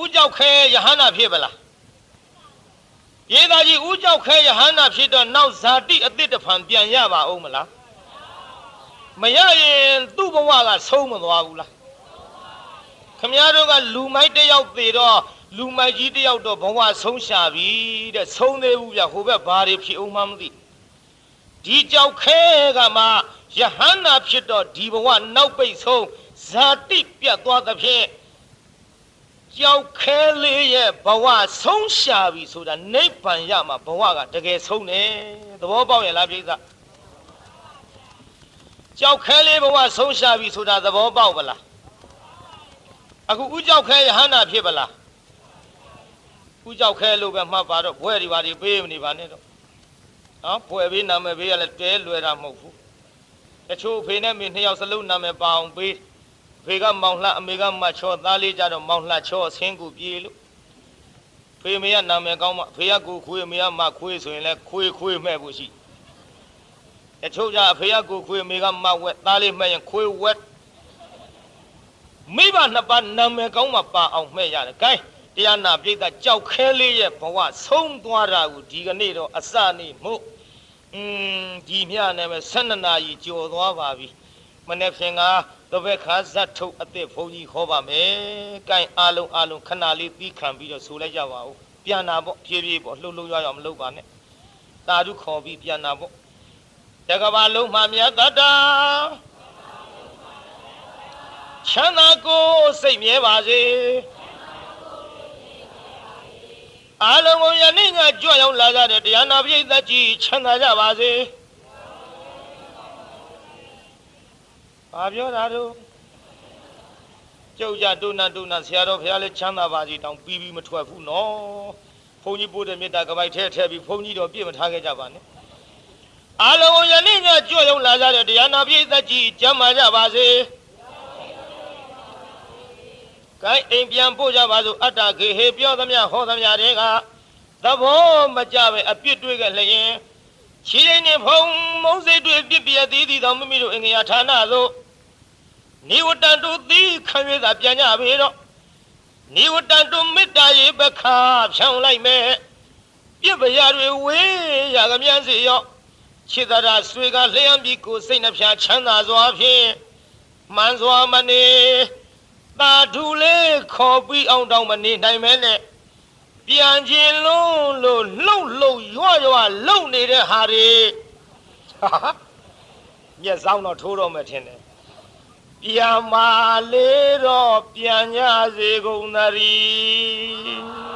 ဥကြောက်ခဲယဟန်နာဖြစ်ပါလားရေသားကြီးဥကြောက်ခဲယဟန်နာဖြစ်တော့နောက်ဇာတိအသစ်တစ်ဖန်ပြန်ရပါဦးမလားမရရင်သူ့ဘဝကဆုံးမသွားဘူးလားခမည်းတော်ကလူမိုက်တယောက်သေးတော့လူမိုက်ကြီးတယောက်တော့ဘဝဆုံးရှာပြီတဲ့ဆုံးသေးဘူးဗျဟိုဘက်ဘာတွေဖြစ်အောင်မှမသိဒီကြောက်ခဲကမှယဟန်နာဖြစ်တော့ဒီဘဝနောက်ပိတ်ဆုံးဇာတိပြတ်သွားသဖြင့်ကြောက်ခဲလေးရဲ့ဘဝဆုံးရှာပြီဆိုတာနိဗ္ဗာန်ရမှာဘဝကတကယ်ဆုံးတယ်သဘောပေါက်ရဲ့လားပြိဿကြောက်ခဲလေးဘဝဆုံးရှာပြီဆိုတာသဘောပေါက်ပလားအခုဥကြောက်ခဲယဟန္တာဖြစ်ပလားဥကြောက်ခဲလို့ပဲမှတ်ပါတော့ဘွဲတွေပါတွေပေးမနေပါနဲ့တော့နော်ဘွဲပေးနာမည်ပေးရလဲတဲလွယ်တာမဟုတ်ဘူးတချို့ဖေနဲ့မေနှစ်ယောက်စလုံးနာမည်ပါအောင်ပေးဖေကမောင်လှအမေကမချောသားလေးကြတော့မောင်လှချောဆင်းကူပြေးလို့ဖေမေကနာမည်ကောင်းမှဖေကကိုခွေးမေကမခွေးဆိုရင်လဲခွေးမဲ့ဖို့ရှိတချို့ကြအဖေကကိုခွေးမေကမဝက်သားလေးမဲ့ရင်ခွေးဝက်မိဘနှစ်ပါးနာမည်ကောင်းမှပါအောင်မဲ့ရတယ် gain တရားနာပိဋကကြောက်ခဲလေးရဲ့ဘဝဆုံးသွားတာကိုဒီကနေ့တော့အစနေ့မို့ဒီမြနဲ့ပဲ12နာရီကြော်သွားပါပြီမနေ့ဖြင့်ကတပည့်ခါဇတ်ထုတ်အသက်ဘုန်းကြီးဟောပါမယ်။ gain အားလုံးခဏလေးပြီးခံပြီးတော့ဆိုလိုက်ကြပါဦး။ပြန်နာပေါ့ဖြည်းဖြည်းပေါ့လှုပ်ရွရမလုပ်ပါနဲ့။တာဓုခေါ်ပြီးပြန်နာပေါ့။တကဘာလုံးမှမြတ်တတာချမ်းသာကိုစိတ်မြဲပါစေ။အားလုံးကိုယနေ့ညကြွရောက်လာကြတဲ့တရားနာပရိသတ်ကြီးချမ်းသာကြပါစေ။ဘာပြောတာတို့ကျုပ်ကြတုနာဆရာတော်ဘုရားလည်းချမ်းသာပါစေတောင်ပြီးမထွက်ဘူးနော်ဘုန်းကြီးပို့တဲ့မေတ္တာကပိုက်ထဲထည့်ပြီးဘုန်းကြီးတော်ပြည့်မထားခဲ့ကြပါနဲ့အားလုံးယနေ့ညကြွရောက်လာကြတဲ့တရားနာပရိသတ်ကြီးကျမ်းမာကြပါစေ ကိုင်းအိမ်ပြန်ပို့ကြပါစို့အတ္တခေဟေပြောသမျှဟောသမျှတွေကသဘောမကြပဲအပြစ်တွေးခဲ့လျင်ချီရင်နေဖုံမုံစိတ်တွေပြစ်ပြသေးသည်သောမိမိတို့အင်္ဂယာဌာနသို့နိဝတ္တန်တုသီခံရသာပြန်ကြပေတော့နိဝတ္တန်တုမေတ္တာရေပခါဖြောင်းလိုက်မဲ့ပြစ်ပရာတွေဝေးရကမြန်းစီရောခြေသာဆွေကလျှံပြီးကိုစိတ်နှဖျားချမ်းသာစွာဖြင့်မှန်စွာမနေတာဓုလေးခေါ်ပြီးအောင်တောင်မနေနိုင်မဲနဲ့ပြန်ခြင်းလုံးလို့လှုပ်လှုပ်ရွရွလှုပ်နေတဲ့ဟာတွေမျက်စောင်းတော့ထိုးတော့မှထင်တယ်ပြန်မာလေတော့ပြန်ညစေကုန်သတည်း